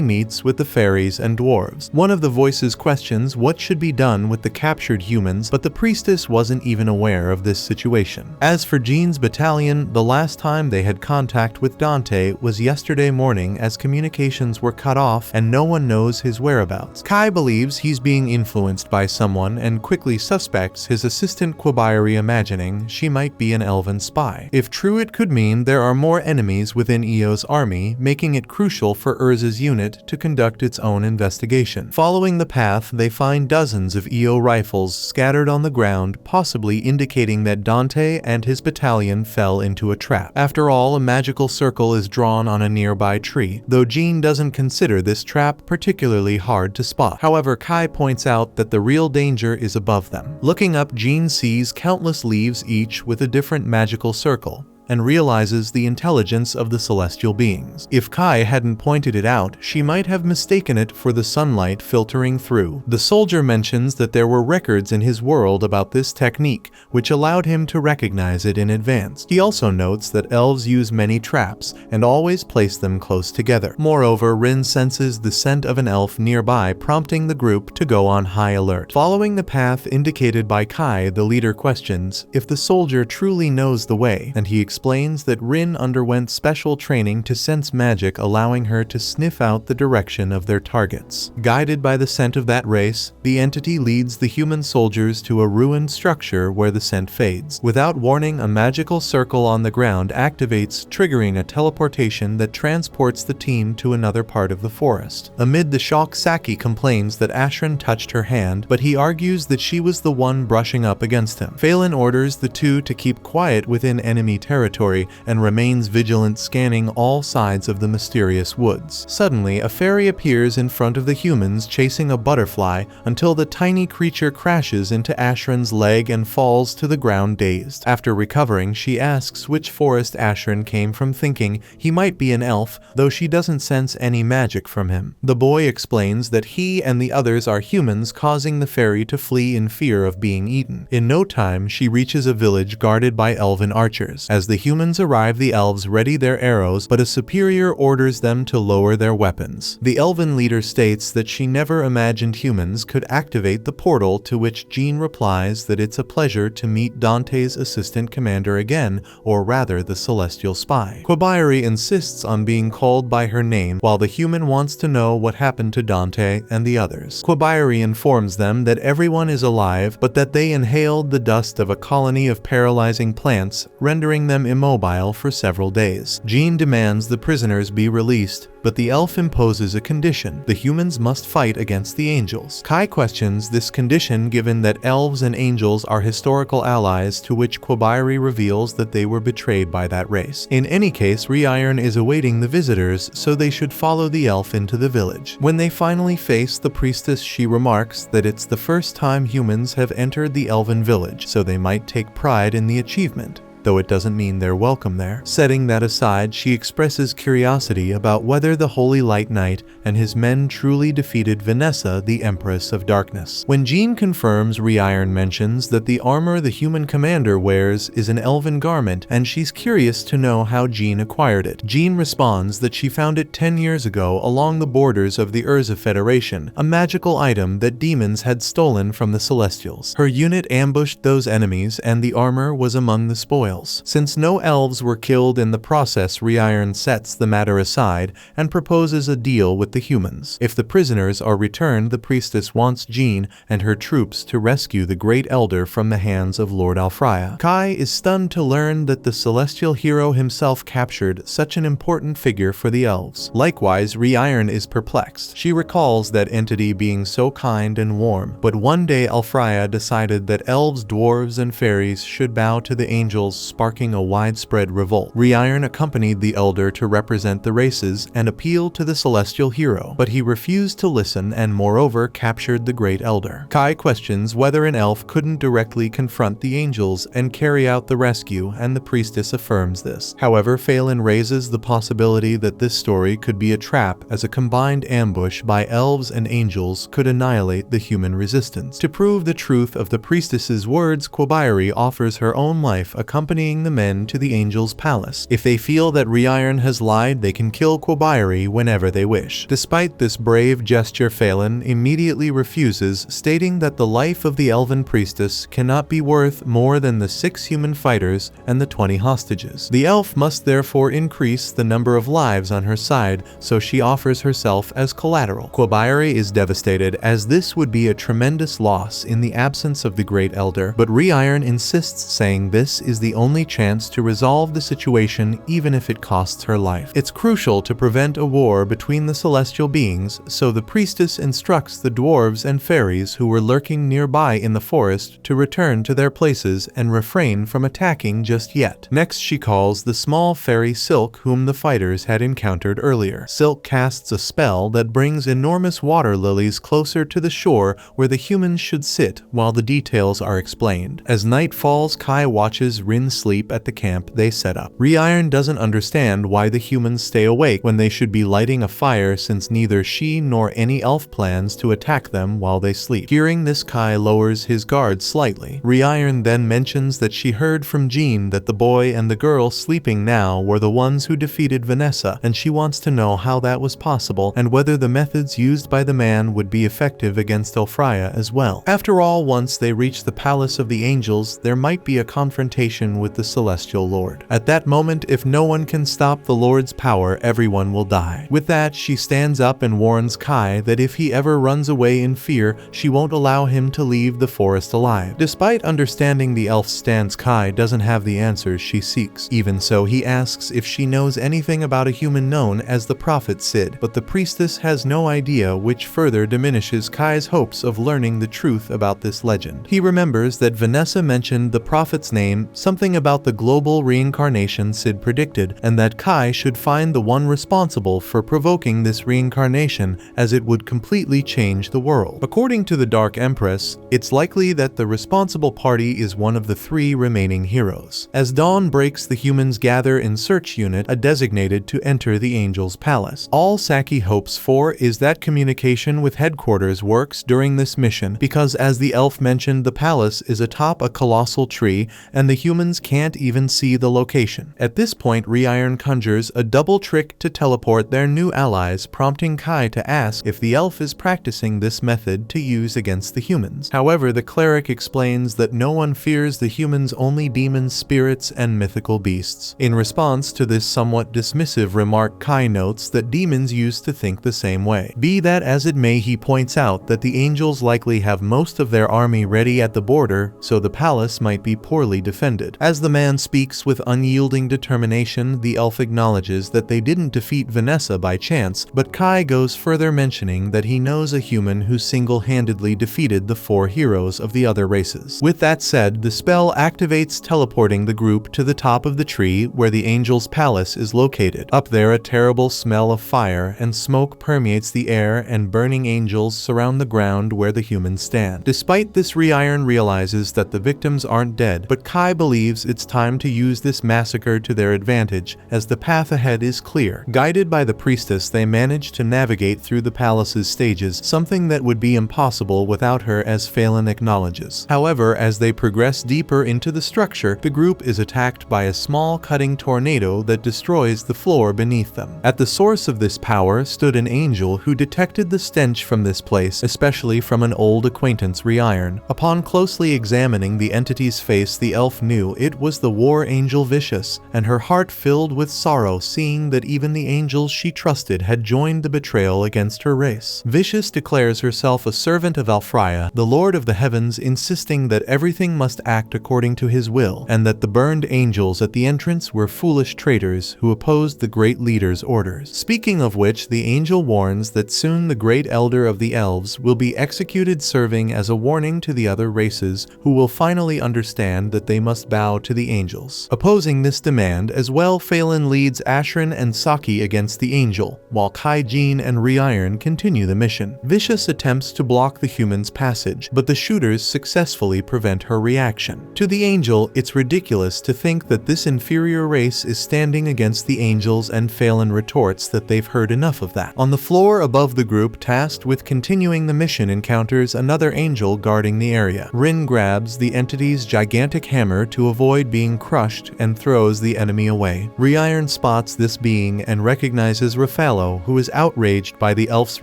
meets with the fairies and dwarves. One of the voices questions what should be done with the captured humans, but the priestess wasn't even aware of this situation. As for Jean's battalion, the last time they had contact with Dante was yesterday morning, as communications were cut off and no one knows his whereabouts. Kai believes he's being influenced by someone and quickly suspects his assistant Quabayari, imagining she might be an elven spy. If true, it could mean there are more enemies within Eo's army, making it crucial for Urza's unit to conduct its own investigation. Following the path, they find dozens of Eo rifles scattered on the ground, possibly indicating that Dante and his battalion fell into a trap. After all, a magical circle is drawn on a nearby tree, though Jean doesn't consider this trap particularly hard to spot. However, Kai points out that the real danger is above them. Looking up, Jean sees countless leaves, each with a different magical circle, and realizes the intelligence of the celestial beings. If Kai hadn't pointed it out, she might have mistaken it for the sunlight filtering through. The soldier mentions that there were records in his world about this technique, which allowed him to recognize it in advance. He also notes that elves use many traps and always place them close together. Moreover, Rin senses the scent of an elf nearby, prompting the group to go on high alert. Following the path indicated by Kai, the leader questions if the soldier truly knows the way, and he explains that Rin underwent special training to sense magic, allowing her to sniff out the direction of their targets. Guided by the scent of that race, the entity leads the human soldiers to a ruined structure where the scent fades. Without warning, a magical circle on the ground activates, triggering a teleportation that transports the team to another part of the forest. Amid the shock, Saki complains that Ashran touched her hand, but he argues that she was the one brushing up against him. Phelan orders the two to keep quiet within enemy territory, territory and remains vigilant, scanning all sides of the mysterious woods. Suddenly, a fairy appears in front of the humans chasing a butterfly until the tiny creature crashes into Ashran's leg and falls to the ground dazed. After recovering, she asks which forest Ashran came from, thinking he might be an elf, though she doesn't sense any magic from him. The boy explains that he and the others are humans, causing the fairy to flee in fear of being eaten. In no time, she reaches a village guarded by elven archers. As the humans arrive, the elves ready their arrows, but a superior orders them to lower their weapons. The elven leader states that she never imagined humans could activate the portal, to which Jean replies that it's a pleasure to meet Dante's assistant commander again, or rather the celestial spy. Kobayari insists on being called by her name, while the human wants to know what happened to Dante and the others. Kobayari informs them that everyone is alive, but that they inhaled the dust of a colony of paralyzing plants, rendering them immobile for several days. Jean demands the prisoners be released, but the elf imposes a condition: the humans must fight against the angels. Kai questions this condition given that elves and angels are historical allies, to which Kobayari reveals that they were betrayed by that race. In any case, Reiron is awaiting the visitors, so they should follow the elf into the village. When they finally face the priestess, she remarks that it's the first time humans have entered the elven village, so they might take pride in the achievement, though it doesn't mean they're welcome there. Setting that aside, she expresses curiosity about whether the Holy Light Knight and his men truly defeated Vanessa, the Empress of Darkness. When Jean confirms, Reiron mentions that the armor the human commander wears is an elven garment, and she's curious to know how Jean acquired it. Jean responds that she found it 10 years ago along the borders of the Urza Federation, a magical item that demons had stolen from the Celestials. Her unit ambushed those enemies, and the armor was among the spoils. Since no elves were killed in the process, Reiron sets the matter aside and proposes a deal with the humans. If the prisoners are returned, the priestess wants Jean and her troops to rescue the Great Elder from the hands of Lord Alfreya. Kai is stunned to learn that the celestial hero himself captured such an important figure for the elves. Likewise, Reiron is perplexed. She recalls that entity being so kind and warm, but one day Alfreya decided that elves, dwarves, and fairies should bow to the angels, sparking a widespread revolt. Reiron accompanied the elder to represent the races and appeal to the celestial hero, but he refused to listen and moreover captured the Great Elder. Kai questions whether an elf couldn't directly confront the angels and carry out the rescue, and the priestess affirms this. However, Phelan raises the possibility that this story could be a trap, as a combined ambush by elves and angels could annihilate the human resistance. To prove the truth of the priestess's words, Kobayari offers her own life, accompanying the men to the Angel's Palace. If they feel that Reiron has lied, they can kill Kobayari whenever they wish. Despite this brave gesture, Phelan immediately refuses, stating that the life of the elven priestess cannot be worth more than the 6 human fighters and the 20 hostages. The elf must therefore increase the number of lives on her side, so she offers herself as collateral. Kobayari is devastated, as this would be a tremendous loss in the absence of the Great Elder, but Reiron insists, saying this is the only chance to resolve the situation, even if it costs her life. It's crucial to prevent a war between the celestial beings, so the priestess instructs the dwarves and fairies who were lurking nearby in the forest to return to their places and refrain from attacking just yet. Next, she calls the small fairy Silk, whom the fighters had encountered earlier. Silk casts a spell that brings enormous water lilies closer to the shore where the humans should sit while the details are explained. As night falls, Kai watches Rin sleep at the camp they set up. Reiron doesn't understand why the humans stay awake when they should be lighting a fire, since neither she nor any elf plans to attack them while they sleep. Hearing this, Kai lowers his guard slightly. Reiron then mentions that she heard from Jean that the boy and the girl sleeping now were the ones who defeated Vanessa, and she wants to know how that was possible and whether the methods used by the man would be effective against Alfreya as well. After all, once they reach the Palace of the Angels, there might be a confrontation with the Celestial Lord. At that moment, if no one can stop the Lord's power, everyone will die. With that, she stands up and warns Kai that if he ever runs away in fear, she won't allow him to leave the forest alive. Despite understanding the elf's stance, Kai doesn't have the answers she seeks. Even so, he asks if she knows anything about a human known as the Prophet Sid, but the priestess has no idea, which further diminishes Kai's hopes of learning the truth about this legend. He remembers that Vanessa mentioned the prophet's name, something bring about the global reincarnation Sid predicted, and that Kai should find the one responsible for provoking this reincarnation, as it would completely change the world. According to the Dark Empress, it's likely that the responsible party is one of the 3 remaining heroes. As dawn breaks, the humans gather in search unit, designated to enter the Angel's Palace. All Saki hopes for is that communication with headquarters works during this mission, because as the elf mentioned, the palace is atop a colossal tree, and the humans can't even see the location. At this point, Reiron conjures a double trick to teleport their new allies, prompting Kai to ask if the elf is practicing this method to use against the humans. However, the cleric explains that no one fears the humans, only demons, spirits, and mythical beasts. In response to this somewhat dismissive remark, Kai notes that demons used to think the same way. Be that as it may, he points out that the angels likely have most of their army ready at the border, so the palace might be poorly defended. As the man speaks with unyielding determination, the elf acknowledges that they didn't defeat Vanessa by chance, but Kai goes further, mentioning that he knows a human who single-handedly defeated the 4 heroes of the other races. With that said, the spell activates, teleporting the group to the top of the tree where the Angel's Palace is located. Up there, a terrible smell of fire and smoke permeates the air, and burning angels surround the ground where the humans stand. Despite this, Reiron realizes that the victims aren't dead, but Kai believes it's time to use this massacre to their advantage, as the path ahead is clear. Guided by the priestess, they manage to navigate through the palace's stages, something that would be impossible without her, as Phelan acknowledges. However, as they progress deeper into the structure, the group is attacked by a small cutting tornado that destroys the floor beneath them. At the source of this power stood an angel who detected the stench from this place, especially from an old acquaintance, Reiron. Upon closely examining the entity's face, the elf knew it was the war angel Vicious, and her heart filled with sorrow seeing that even the angels she trusted had joined the betrayal against her race. Vicious declares herself a servant of Alfraya, the Lord of the Heavens, insisting that everything must act according to his will, and that the burned angels at the entrance were foolish traitors who opposed the great leader's orders. Speaking of which, the angel warns that soon the great elder of the elves will be executed, serving as a warning to the other races, who will finally understand that they must bow to the angels. Opposing this demand as well, Phelan leads Ashrin and Saki against the angel, while Kai, Jean, and Reiron continue the mission. Vicious attempts to block the humans' passage, but the shooters successfully prevent her reaction. To the angel, it's ridiculous to think that this inferior race is standing against the angels, and Phelan retorts that they've heard enough of that. On the floor above, the group tasked with continuing the mission encounters another angel guarding the area. Rin grabs the entity's gigantic hammer to avoid being crushed and throws the enemy away. Reiron spots this being and recognizes Rafalo, who is outraged by the elf's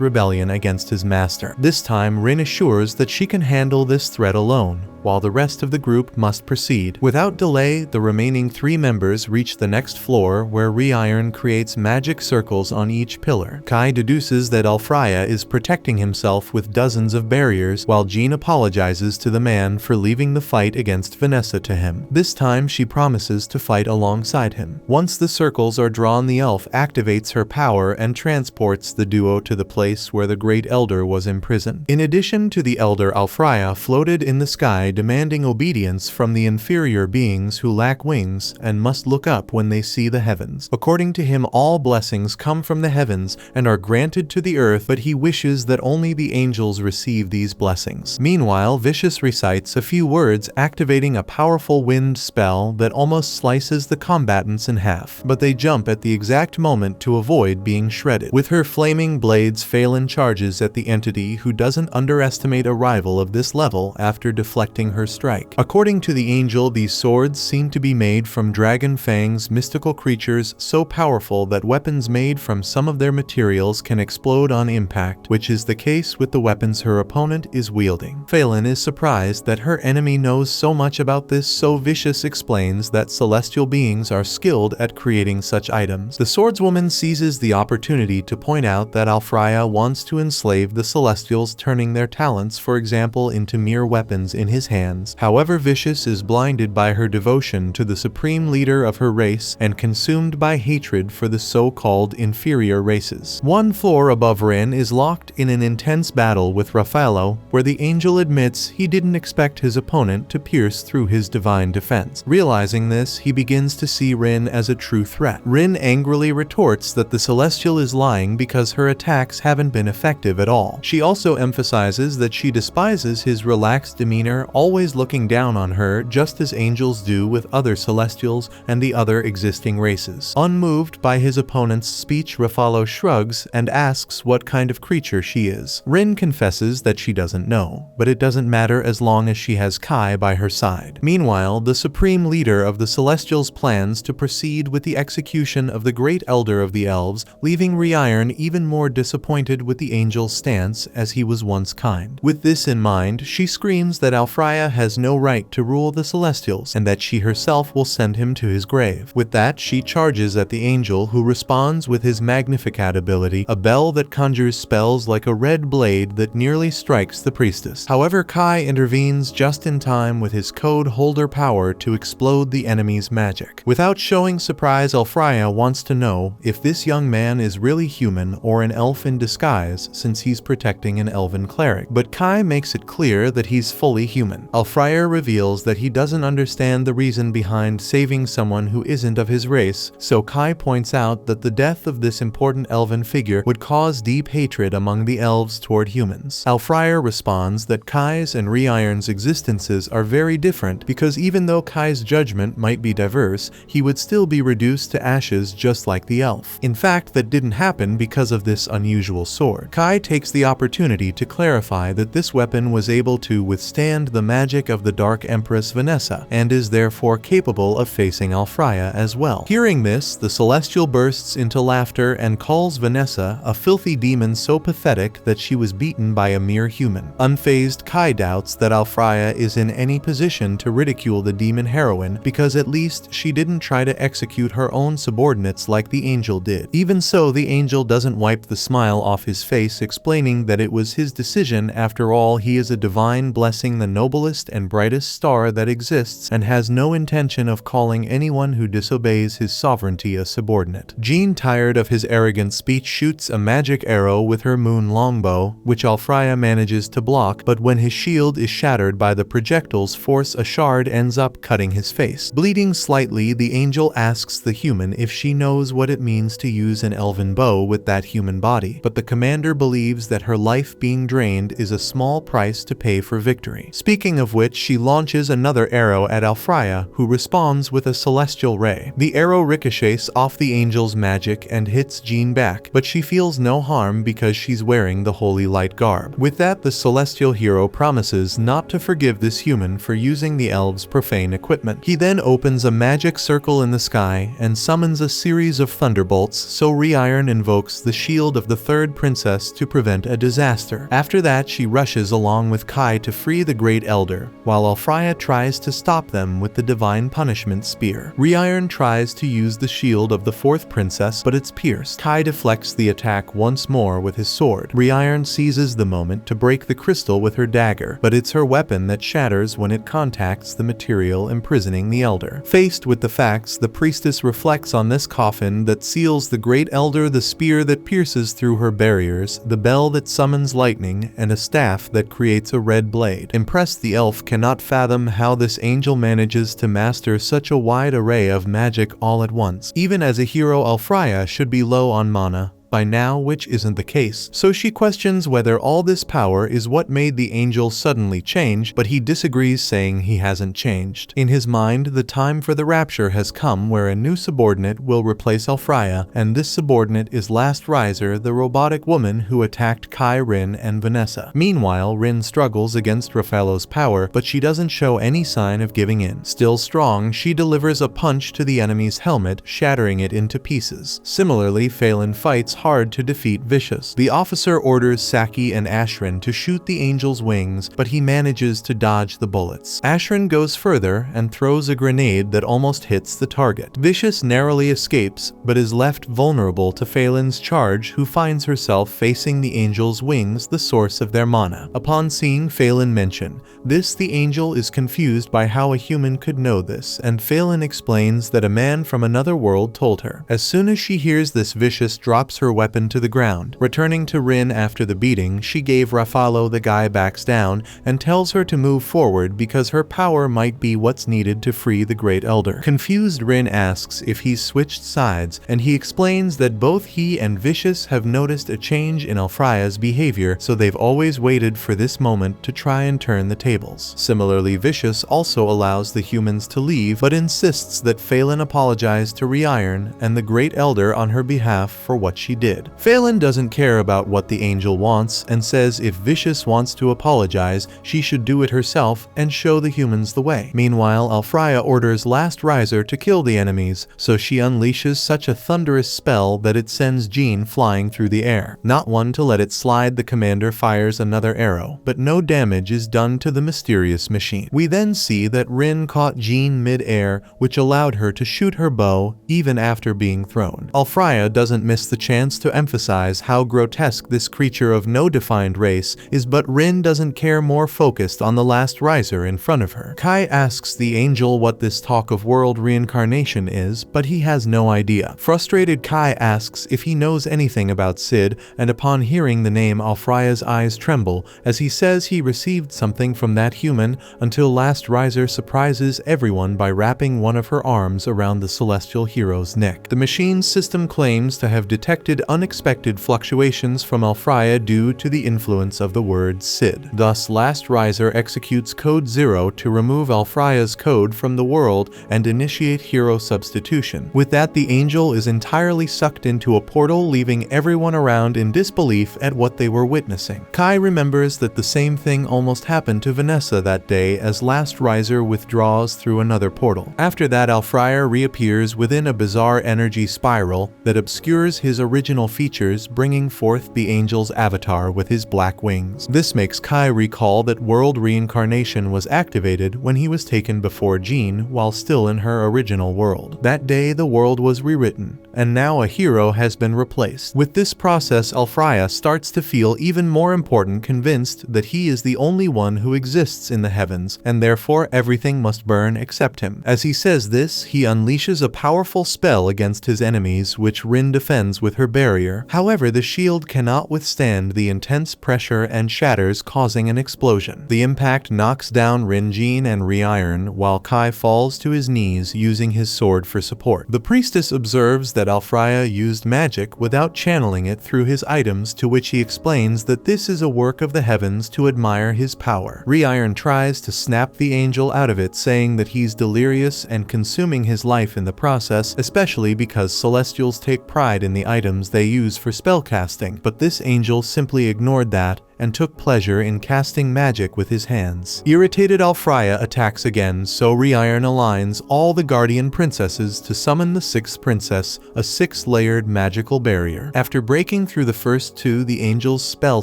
rebellion against his master. This time, Rin assures that she can handle this threat alone, while the rest of the group must proceed. Without delay, the remaining 3 members reach the next floor, where Reiron creates magic circles on each pillar. Kai deduces that Alfraya is protecting himself with dozens of barriers, while Jean apologizes to the man for leaving the fight against Vanessa to him. This time, she promises to fight alongside him. Once the circles are drawn, the elf activates her power and transports the duo to the place where the Great Elder was imprisoned. In addition to the Elder, Alfraya floated in the sky, demanding obedience from the inferior beings who lack wings and must look up when they see the heavens. According to him, all blessings come from the heavens and are granted to the earth, but he wishes that only the angels receive these blessings. Meanwhile, Vicious recites a few words, activating a powerful wind spell that almost slices the combatants in half, but they jump at the exact moment to avoid being shredded. With her flaming blades, Phelan charges at the entity, who doesn't underestimate a rival of this level after deflecting her strike. According to the angel, these swords seem to be made from dragon fangs, mystical creatures so powerful that weapons made from some of their materials can explode on impact, which is the case with the weapons her opponent is wielding. Phelan is surprised that her enemy knows so much about this, so Vicious explains that celestial beings are skilled at creating such items. The swordswoman seizes the opportunity to point out that Alfraya wants to enslave the celestials, turning their talents, for example, into mere weapons in his hands. However, Vicious is blinded by her devotion to the supreme leader of her race and consumed by hatred for the so-called inferior races. One floor above, Rin is locked in an intense battle with Rafalo, where the angel admits he didn't expect his opponent to pierce through his divine defense. defense. Realizing this, he begins to see Rin as a true threat. Rin angrily retorts that the Celestial is lying because her attacks haven't been effective at all. She also emphasizes that she despises his relaxed demeanor, always looking down on her just as angels do with other Celestials and the other existing races. Unmoved by his opponent's speech, Ruffalo shrugs and asks what kind of creature she is. Rin confesses that she doesn't know, but it doesn't matter as long as she has Kai by her side. Meanwhile, the supreme leader of the Celestials plans to proceed with the execution of the great elder of the elves, leaving Reiron even more disappointed with the angel's stance as he was once kind. With this in mind, she screams that Alfreya has no right to rule the Celestials and that she herself will send him to his grave. With that, she charges at the angel, who responds with his Magnificat ability, a bell that conjures spells like a red blade that nearly strikes the priestess. However, Kai intervenes just in time with his code holder power to explode the enemy's magic. Without showing surprise, Alfreya wants to know if this young man is really human or an elf in disguise, since he's protecting an elven cleric. But Kai makes it clear that he's fully human. Alfreya reveals that he doesn't understand the reason behind saving someone who isn't of his race, so Kai points out that the death of this important elven figure would cause deep hatred among the elves toward humans. Alfreya responds that Kai's and Reiron's existences are very different because even though Kai's judgment might be diverse, he would still be reduced to ashes just like the elf. In fact, that didn't happen because of this unusual sword. Kai takes the opportunity to clarify that this weapon was able to withstand the magic of the Dark Empress Vanessa, and is therefore capable of facing Alfreya as well. Hearing this, the Celestial bursts into laughter and calls Vanessa a filthy demon so pathetic that she was beaten by a mere human. Unfazed, Kai doubts that Alfreya is in any position to ridicule the demon heroine because at least she didn't try to execute her own subordinates like the angel did. Even so, the angel doesn't wipe the smile off his face, explaining that it was his decision. After all, he is a divine blessing, the noblest and brightest star that exists, and has no intention of calling anyone who disobeys his sovereignty a subordinate. Jean, tired of his arrogant speech, shoots a magic arrow with her moon longbow, which Alfreya manages to block, but when his shield is shattered by the projectile's force, a shard ends up cutting his face. Bleeding slightly, the angel asks the human if she knows what it means to use an elven bow with that human body, but the commander believes that her life being drained is a small price to pay for victory. Speaking of which, she launches another arrow at Alfreya, who responds with a celestial ray. The arrow ricochets off the angel's magic and hits Jean back, but she feels no harm because she's wearing the holy light garb. With that, the celestial hero promises not to forgive this human for using the elves' profane equipment. He then opens a magic circle in the sky and summons a series of thunderbolts, so Reiron invokes the shield of the third princess to prevent a disaster. After that, she rushes along with Kai to free the great elder, while Alfreya tries to stop them with the divine punishment spear. Reiron tries to use the shield of the fourth princess, but it's pierced. Kai deflects the attack once more with his sword. Reiron seizes the moment to break the crystal with her dagger, but it's her weapon that shatters when it contacts the material imprisoning the elder. Faced with the facts, the priestess reflects on this coffin that seals the great elder, the spear that pierces through her barriers, the bell that summons lightning, and a staff that creates a red blade. Impressed, the elf cannot fathom how this angel manages to master such a wide array of magic all at once. Even as a hero, Alfreya should be low on mana by now, which isn't the case. So she questions whether all this power is what made the angel suddenly change, but he disagrees, saying he hasn't changed. In his mind, the time for the rapture has come where a new subordinate will replace Alfreya, and this subordinate is Last Riser, the robotic woman who attacked Kai, Rin, and Vanessa. Meanwhile, Rin struggles against Ruffalo's power, but she doesn't show any sign of giving in. Still strong, she delivers a punch to the enemy's helmet, shattering it into pieces. Similarly, Phelan fights hard to defeat Vicious. The officer orders Saki and Ashrin to shoot the angel's wings, but he manages to dodge the bullets. Ashrin goes further and throws a grenade that almost hits the target. Vicious narrowly escapes, but is left vulnerable to Phelan's charge, who finds herself facing the angel's wings, the source of their mana. Upon seeing Phelan mention this, the angel is confused by how a human could know this, and Phelan explains that a man from another world told her. As soon as she hears this, Vicious drops her her weapon to the ground. Returning to Rin after the beating, she gave Rafalo the guy backs down and tells her to move forward because her power might be what's needed to free the Great Elder. Confused, Rin asks if he's switched sides, and he explains that both he and Vicious have noticed a change in Alfraya's behavior, so they've always waited for this moment to try and turn the tables. Similarly, Vicious also allows the humans to leave, but insists that Phelan apologize to Reiron and the Great Elder on her behalf for what she did. Phelan doesn't care about what the angel wants and says if Vicious wants to apologize, she should do it herself and show the humans the way. Meanwhile, Alfraya orders Last Riser to kill the enemies, so she unleashes such a thunderous spell that it sends Jean flying through the air. Not one to let it slide, the commander fires another arrow, but no damage is done to the mysterious machine. We then see that Rin caught Jean mid-air, which allowed her to shoot her bow even after being thrown. Alfraya doesn't miss the chance to emphasize how grotesque this creature of no defined race is, but Rin doesn't care, more focused on the Last Riser in front of her. Kai asks the angel what this talk of world reincarnation is, but he has no idea. Frustrated, Kai asks if he knows anything about Sid, and upon hearing the name, Alfraya's eyes tremble as he says he received something from that human, until Last Riser surprises everyone by wrapping one of her arms around the celestial hero's neck. The machine's system claims to have detected unexpected fluctuations from Alfraya due to the influence of the word Sid. Thus, Last Riser executes Code 0 to remove Alfraya's code from the world and initiate hero substitution. With that, the angel is entirely sucked into a portal, leaving everyone around in disbelief at what they were witnessing. Kai remembers that the same thing almost happened to Vanessa that day as Last Riser withdraws through another portal. After that, Alfraya reappears within a bizarre energy spiral that obscures his original features, bringing forth the angel's avatar with his black wings. This makes Kai recall that world reincarnation was activated when he was taken before Jean while still in her original world. That day, the world was rewritten, and now a hero has been replaced. With this process, Alfraya starts to feel even more important, convinced that he is the only one who exists in the heavens, and therefore everything must burn except him. As he says this, he unleashes a powerful spell against his enemies, which Rin defends with her barrier. However, the shield cannot withstand the intense pressure and shatters, causing an explosion. The impact knocks down Rin, Jean, and Reiron, while Kai falls to his knees using his sword for support. The priestess observes that Alfraya used magic without channeling it through his items, to which he explains that this is a work of the heavens to admire his power. Reiron tries to snap the angel out of it, saying that he's delirious and consuming his life in the process, especially because Celestials take pride in the items they use for spellcasting, but this angel simply ignored that and took pleasure in casting magic with his hands. Irritated, Alfraya attacks again, so Reiron aligns all the guardian princesses to summon the sixth princess, a six-layered magical barrier. After breaking through the first two, the angel's spell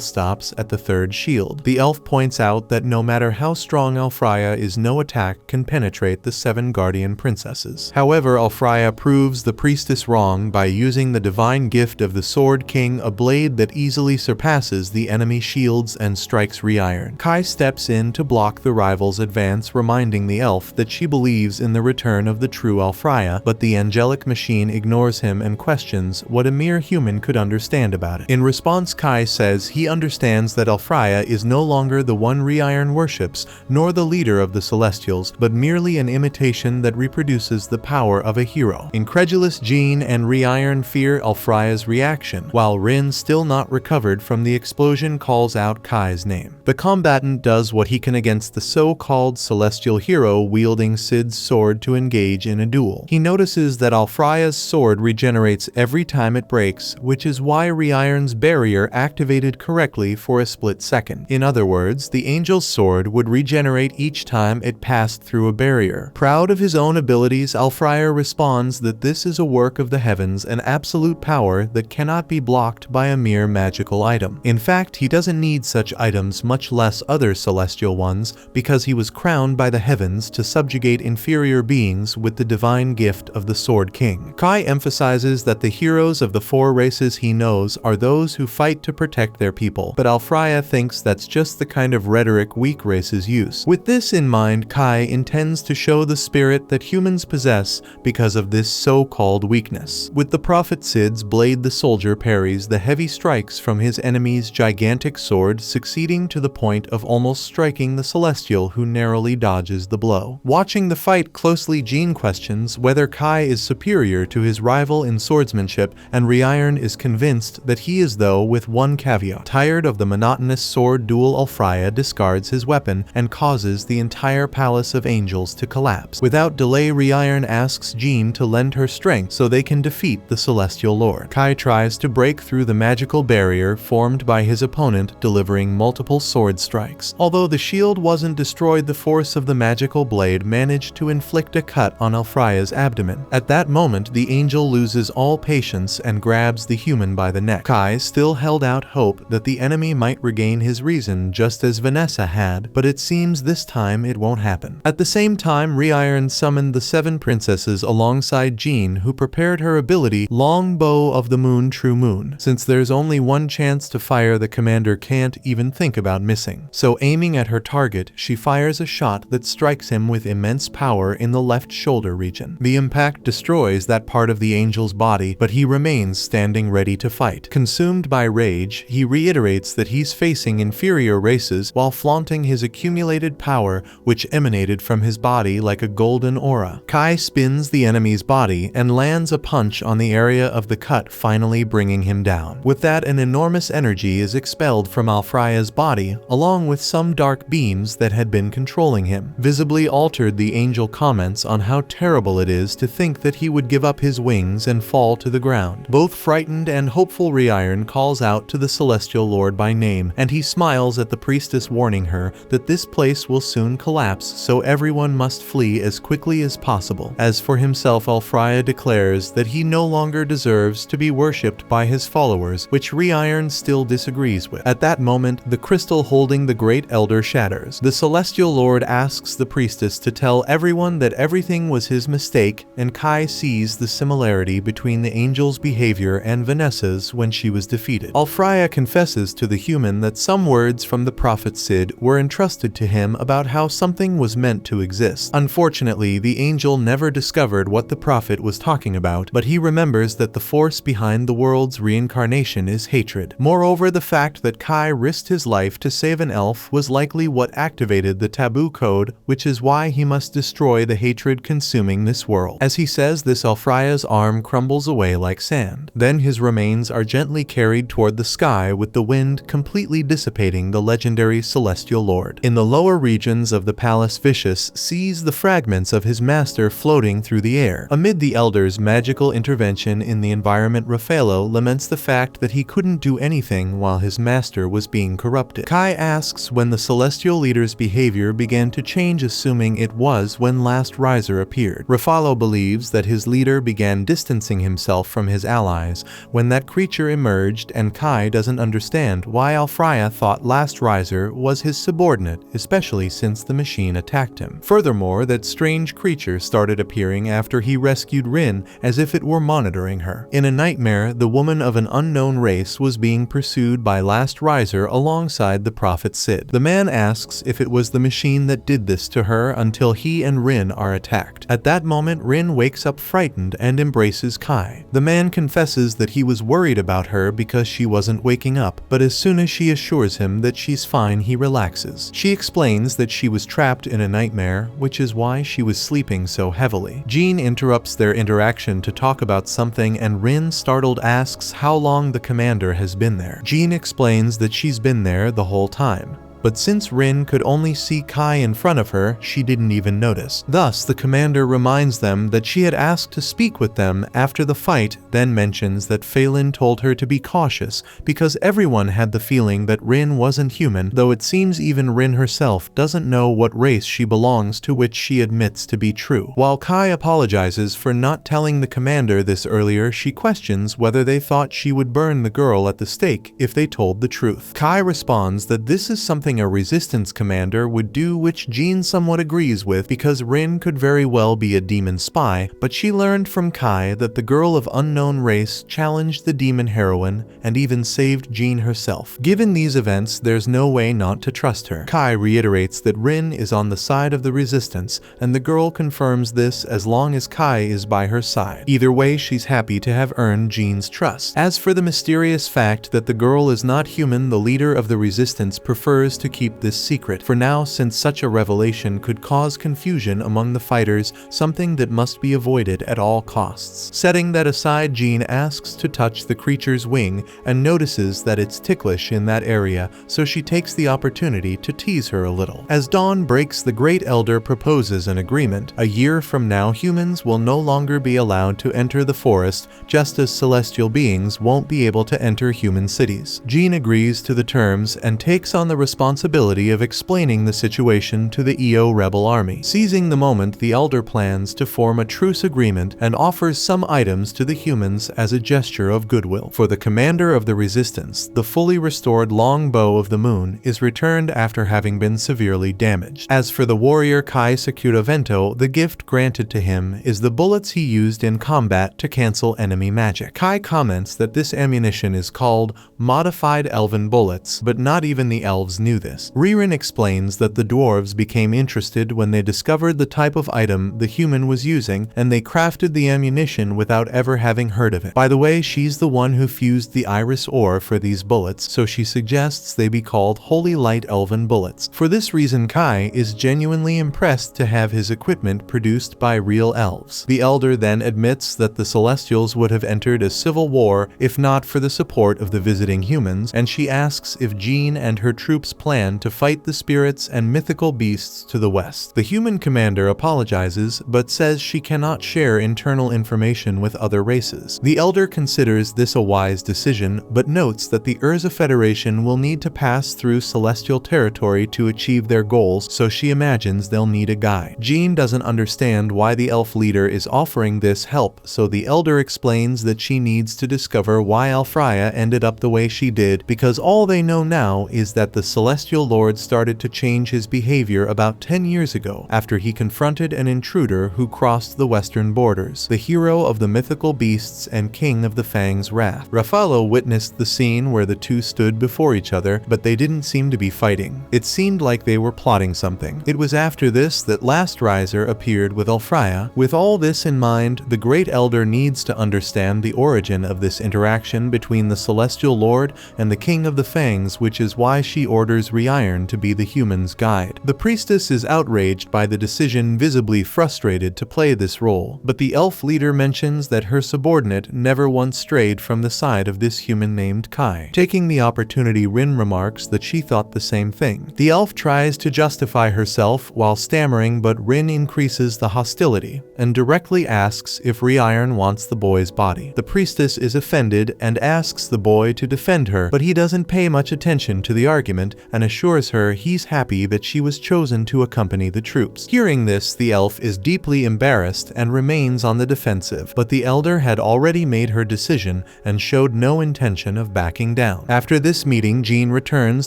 stops at the third shield. The elf points out that no matter how strong Alfraya is, no attack can penetrate the seven guardian princesses. However, Alfraya proves the priestess wrong by using the divine gift of the Sword King, a blade that easily surpasses the enemy shield and strikes Reiron. Kai steps in to block the rival's advance, reminding the elf that she believes in the return of the true Alfraya, but the angelic machine ignores him and questions what a mere human could understand about it. In response, Kai says he understands that Alfraya is no longer the one Reiron worships, nor the leader of the Celestials, but merely an imitation that reproduces the power of a hero. Incredulous, Jean and Reiron fear Alfraya's reaction, while Rin, still not recovered from the explosion, calls out Kai's name. The combatant does what he can against the so-called celestial hero wielding Sid's sword to engage in a duel. He notices that Alfraya's sword regenerates every time it breaks, which is why Reiron's barrier activated correctly for a split second. In other words, the angel's sword would regenerate each time it passed through a barrier. Proud of his own abilities, Alfraya responds that this is a work of the heavens, an absolute power that cannot be blocked by a mere magical item. In fact, he doesn't need need such items, much less other celestial ones, because he was crowned by the heavens to subjugate inferior beings with the divine gift of the Sword King. Kai emphasizes that the heroes of the 4 races he knows are those who fight to protect their people, but Alfraya thinks that's just the kind of rhetoric weak races use. With this in mind, Kai intends to show the spirit that humans possess because of this so-called weakness. With the Prophet Sid's blade, the soldier parries the heavy strikes from his enemy's gigantic sword, succeeding to the point of almost striking the celestial, who narrowly dodges the blow. Watching the fight closely, Jean questions whether Kai is superior to his rival in swordsmanship, and Reiron is convinced that he is, though with one caveat. Tired of the monotonous sword duel, Alfraya discards his weapon and causes the entire palace of angels to collapse. Without delay, Reiron asks Jean to lend her strength so they can defeat the Celestial Lord. Kai tries to break through the magical barrier formed by his opponent, delivering multiple sword strikes. Although the shield wasn't destroyed, the force of the magical blade managed to inflict a cut on Alfraya's abdomen. At that moment, the angel loses all patience and grabs the human by the neck. Kai still held out hope that the enemy might regain his reason, just as Vanessa had, but it seems this time it won't happen. At the same time, Reiron summoned the 7 princesses alongside Jean, who prepared her ability, Longbow of the Moon, True Moon. Since there's only one chance to fire, the commander can't even think about missing. So aiming at her target, she fires a shot that strikes him with immense power in the left shoulder region. The impact destroys that part of the angel's body, but he remains standing ready to fight. Consumed by rage, he reiterates that he's facing inferior races while flaunting his accumulated power, which emanated from his body like a golden aura. Kai spins the enemy's body and lands a punch on the area of the cut, finally bringing him down. With that, an enormous energy is expelled from Alfraya's body, along with some dark beams that had been controlling him. Visibly altered, the angel comments on how terrible it is to think that he would give up his wings and fall to the ground. Both frightened and hopeful, Reiron calls out to the Celestial Lord by name, and he smiles at the priestess, warning her that this place will soon collapse, so everyone must flee as quickly as possible. As for himself, Alfraya declares that he no longer deserves to be worshipped by his followers, which Reiron still disagrees with. At that moment, the crystal holding the Great Elder shatters. The Celestial Lord asks the priestess to tell everyone that everything was his mistake, and Kai sees the similarity between the angel's behavior and Vanessa's when she was defeated. Alfraya confesses to the human that some words from the Prophet Sid were entrusted to him about how something was meant to exist. Unfortunately, the angel never discovered what the prophet was talking about, but he remembers that the force behind the world's reincarnation is hatred. Moreover, the fact that Kai risked his life to save an elf was likely what activated the taboo code, which is why he must destroy the hatred consuming this world. As he says this, Alfraya's arm crumbles away like sand. Then his remains are gently carried toward the sky, with the wind completely dissipating the legendary Celestial Lord. In the lower regions of the palace, Vicious sees the fragments of his master floating through the air. Amid the Elder's magical intervention in the environment, Raffaello laments the fact that he couldn't do anything while his master was being corrupted. Kai asks when the Celestial Leader's behavior began to change, assuming it was when Last Riser appeared. Raffaello believes that his leader began distancing himself from his allies when that creature emerged, and Kai doesn't understand why Alfraya thought Last Riser was his subordinate, especially since the machine attacked him. Furthermore, that strange creature started appearing after he rescued Rin, as if it were monitoring her. In a nightmare, the woman of an unknown race was being pursued by Last Riser alongside the Prophet Sid. The man asks if it was the machine that did this to her until he and Rin are attacked. At that moment, Rin wakes up frightened and embraces Kai. The man confesses that he was worried about her because she wasn't waking up, but as soon as she assures him that she's fine, he relaxes. She explains that she was trapped in a nightmare, which is why she was sleeping so heavily. Jean interrupts their interaction to talk about something, and Rin, startled, asks how long the commander has been there. Jean explains that she's been there the whole time. But since Rin could only see Kai in front of her, she didn't even notice. Thus, the commander reminds them that she had asked to speak with them after the fight, then mentions that Phelan told her to be cautious because everyone had the feeling that Rin wasn't human, though it seems even Rin herself doesn't know what race she belongs to, which she admits to be true. While Kai apologizes for not telling the commander this earlier, she questions whether they thought she would burn the girl at the stake if they told the truth. Kai responds that this is something a resistance commander would do, which Jean somewhat agrees with because Rin could very well be a demon spy, but she learned from Kai that the girl of unknown race challenged the demon heroine and even saved Jean herself. Given these events, there's no way not to trust her. Kai reiterates that Rin is on the side of the resistance, and the girl confirms this as long as Kai is by her side. Either way, she's happy to have earned Jean's trust. As for the mysterious fact that the girl is not human, the leader of the resistance prefers to keep this secret for now, since such a revelation could cause confusion among the fighters, something that must be avoided at all costs. Setting that aside, Jean asks to touch the creature's wing and notices that it's ticklish in that area, so she takes the opportunity to tease her a little. As dawn breaks, the Great Elder proposes an agreement. A year from now, humans will no longer be allowed to enter the forest, just as celestial beings won't be able to enter human cities. Jean agrees to the terms and takes on the responsibility of explaining the situation to the EO rebel army. Seizing the moment, the Elder plans to form a truce agreement and offers some items to the humans as a gesture of goodwill. For the commander of the resistance, the fully restored long bow of the moon is returned after having been severely damaged. As for the warrior Kai Sakura Vento, the gift granted to him is the bullets he used in combat to cancel enemy magic. Kai comments that this ammunition is called modified elven bullets, but not even the elves knew this. Ririn explains that the dwarves became interested when they discovered the type of item the human was using, and they crafted the ammunition without ever having heard of it. By the way, she's the one who fused the iris ore for these bullets, so she suggests they be called Holy Light Elven bullets. For this reason, Kai is genuinely impressed to have his equipment produced by real elves. The Elder then admits that the Celestials would have entered a civil war if not for the support of the visiting humans, and she asks if Jean and her troops plan to fight the spirits and mythical beasts to the west. The human commander apologizes, but says she cannot share internal information with other races. The Elder considers this a wise decision, but notes that the Urza Federation will need to pass through celestial territory to achieve their goals, so she imagines they'll need a guide. Jean doesn't understand why the elf leader is offering this help, so the Elder explains that she needs to discover why Alfraya ended up the way she did, because all they know now is that the Celestial Lord started to change his behavior about 10 years ago, after he confronted an intruder who crossed the western borders, the hero of the mythical beasts and king of the Fang's wrath. Rafalo witnessed the scene where the two stood before each other, but they didn't seem to be fighting. It seemed like they were plotting something. It was after this that Last Riser appeared with Alfraya. With all this in mind, the Great Elder needs to understand the origin of this interaction between the Celestial Lord and the King of the Fangs, which is why she orders Reiron to be the human's guide. The priestess is outraged by the decision, visibly frustrated to play this role, but the elf leader mentions that her subordinate never once strayed from the side of this human named Kai. Taking the opportunity, Rin remarks that she thought the same thing. The elf tries to justify herself while stammering, but Rin increases the hostility and directly asks if Reiron wants the boy's body. The priestess is offended and asks the boy to defend her, but he doesn't pay much attention to the argument and assures her he's happy that she was chosen to accompany the troops. Hearing this, the elf is deeply embarrassed and remains on the defensive, but the Elder had already made her decision and showed no intention of backing down. After this meeting, Jean returns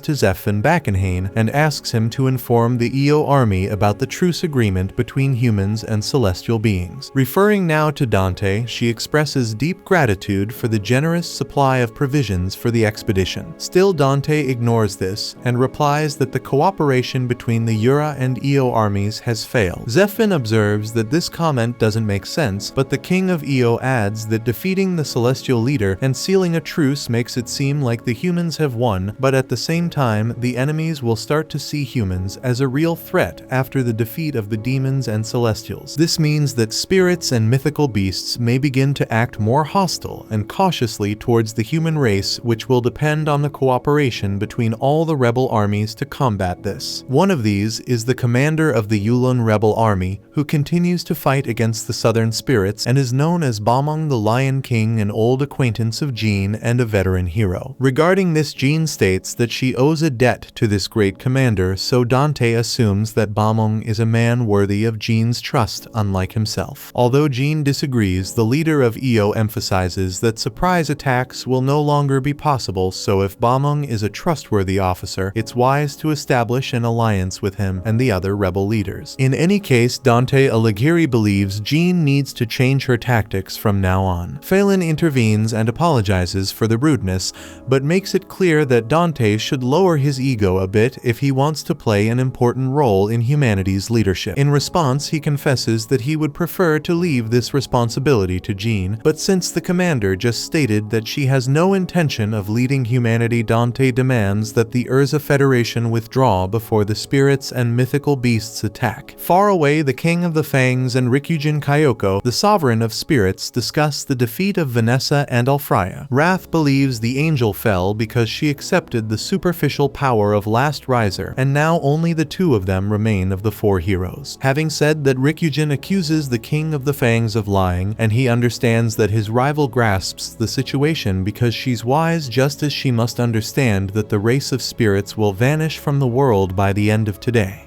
to Zeph van Bakkenhain and asks him to inform the EO army about the truce agreement between humans and celestial beings. Referring now to Dante, she expresses deep gratitude for the generous supply of provisions for the expedition. Still, Dante ignores this and replies that the cooperation between the Yura and EO armies has failed. Zephin observes that this comment doesn't make sense, but the king of EO adds that defeating the celestial leader and sealing a truce makes it seem like the humans have won, but at the same time, the enemies will start to see humans as a real threat after the defeat of the demons and celestials. This means that spirits and mythical beasts may begin to act more hostile and cautiously towards the human race, which will depend on the cooperation between all the rebel rebel armies to combat this. One of these is the commander of the Yulon rebel army, who continues to fight against the southern spirits and is known as Bamong the Lion King, an old acquaintance of Jean and a veteran hero. Regarding this, Jean states that she owes a debt to this great commander, so Dante assumes that Bamong is a man worthy of Jean's trust, unlike himself. Although Jean disagrees, the leader of EO emphasizes that surprise attacks will no longer be possible, so if Bamong is a trustworthy officer, it's wise to establish an alliance with him and the other rebel leaders. In any case, Dante Alighieri believes Jean needs to change her tactics from now on. Phelan intervenes and apologizes for the rudeness, but makes it clear that Dante should lower his ego a bit if he wants to play an important role in humanity's leadership. In response, he confesses that he would prefer to leave this responsibility to Jean, but since the commander just stated that she has no intention of leading humanity, Dante demands that the Urza Federation withdraw before the spirits and mythical beasts attack. Far away, the King of the Fangs and Rikujin Kyoko, the sovereign of spirits, discuss the defeat of Vanessa and Alfraya. Wrath believes the angel fell because she accepted the superficial power of Last Riser, and now only the two of them remain of the four heroes. Having said that, Rikujin accuses the King of the Fangs of lying, and he understands that his rival grasps the situation because she's wise, just as she must understand that the race of spirits will vanish from the world by the end of today.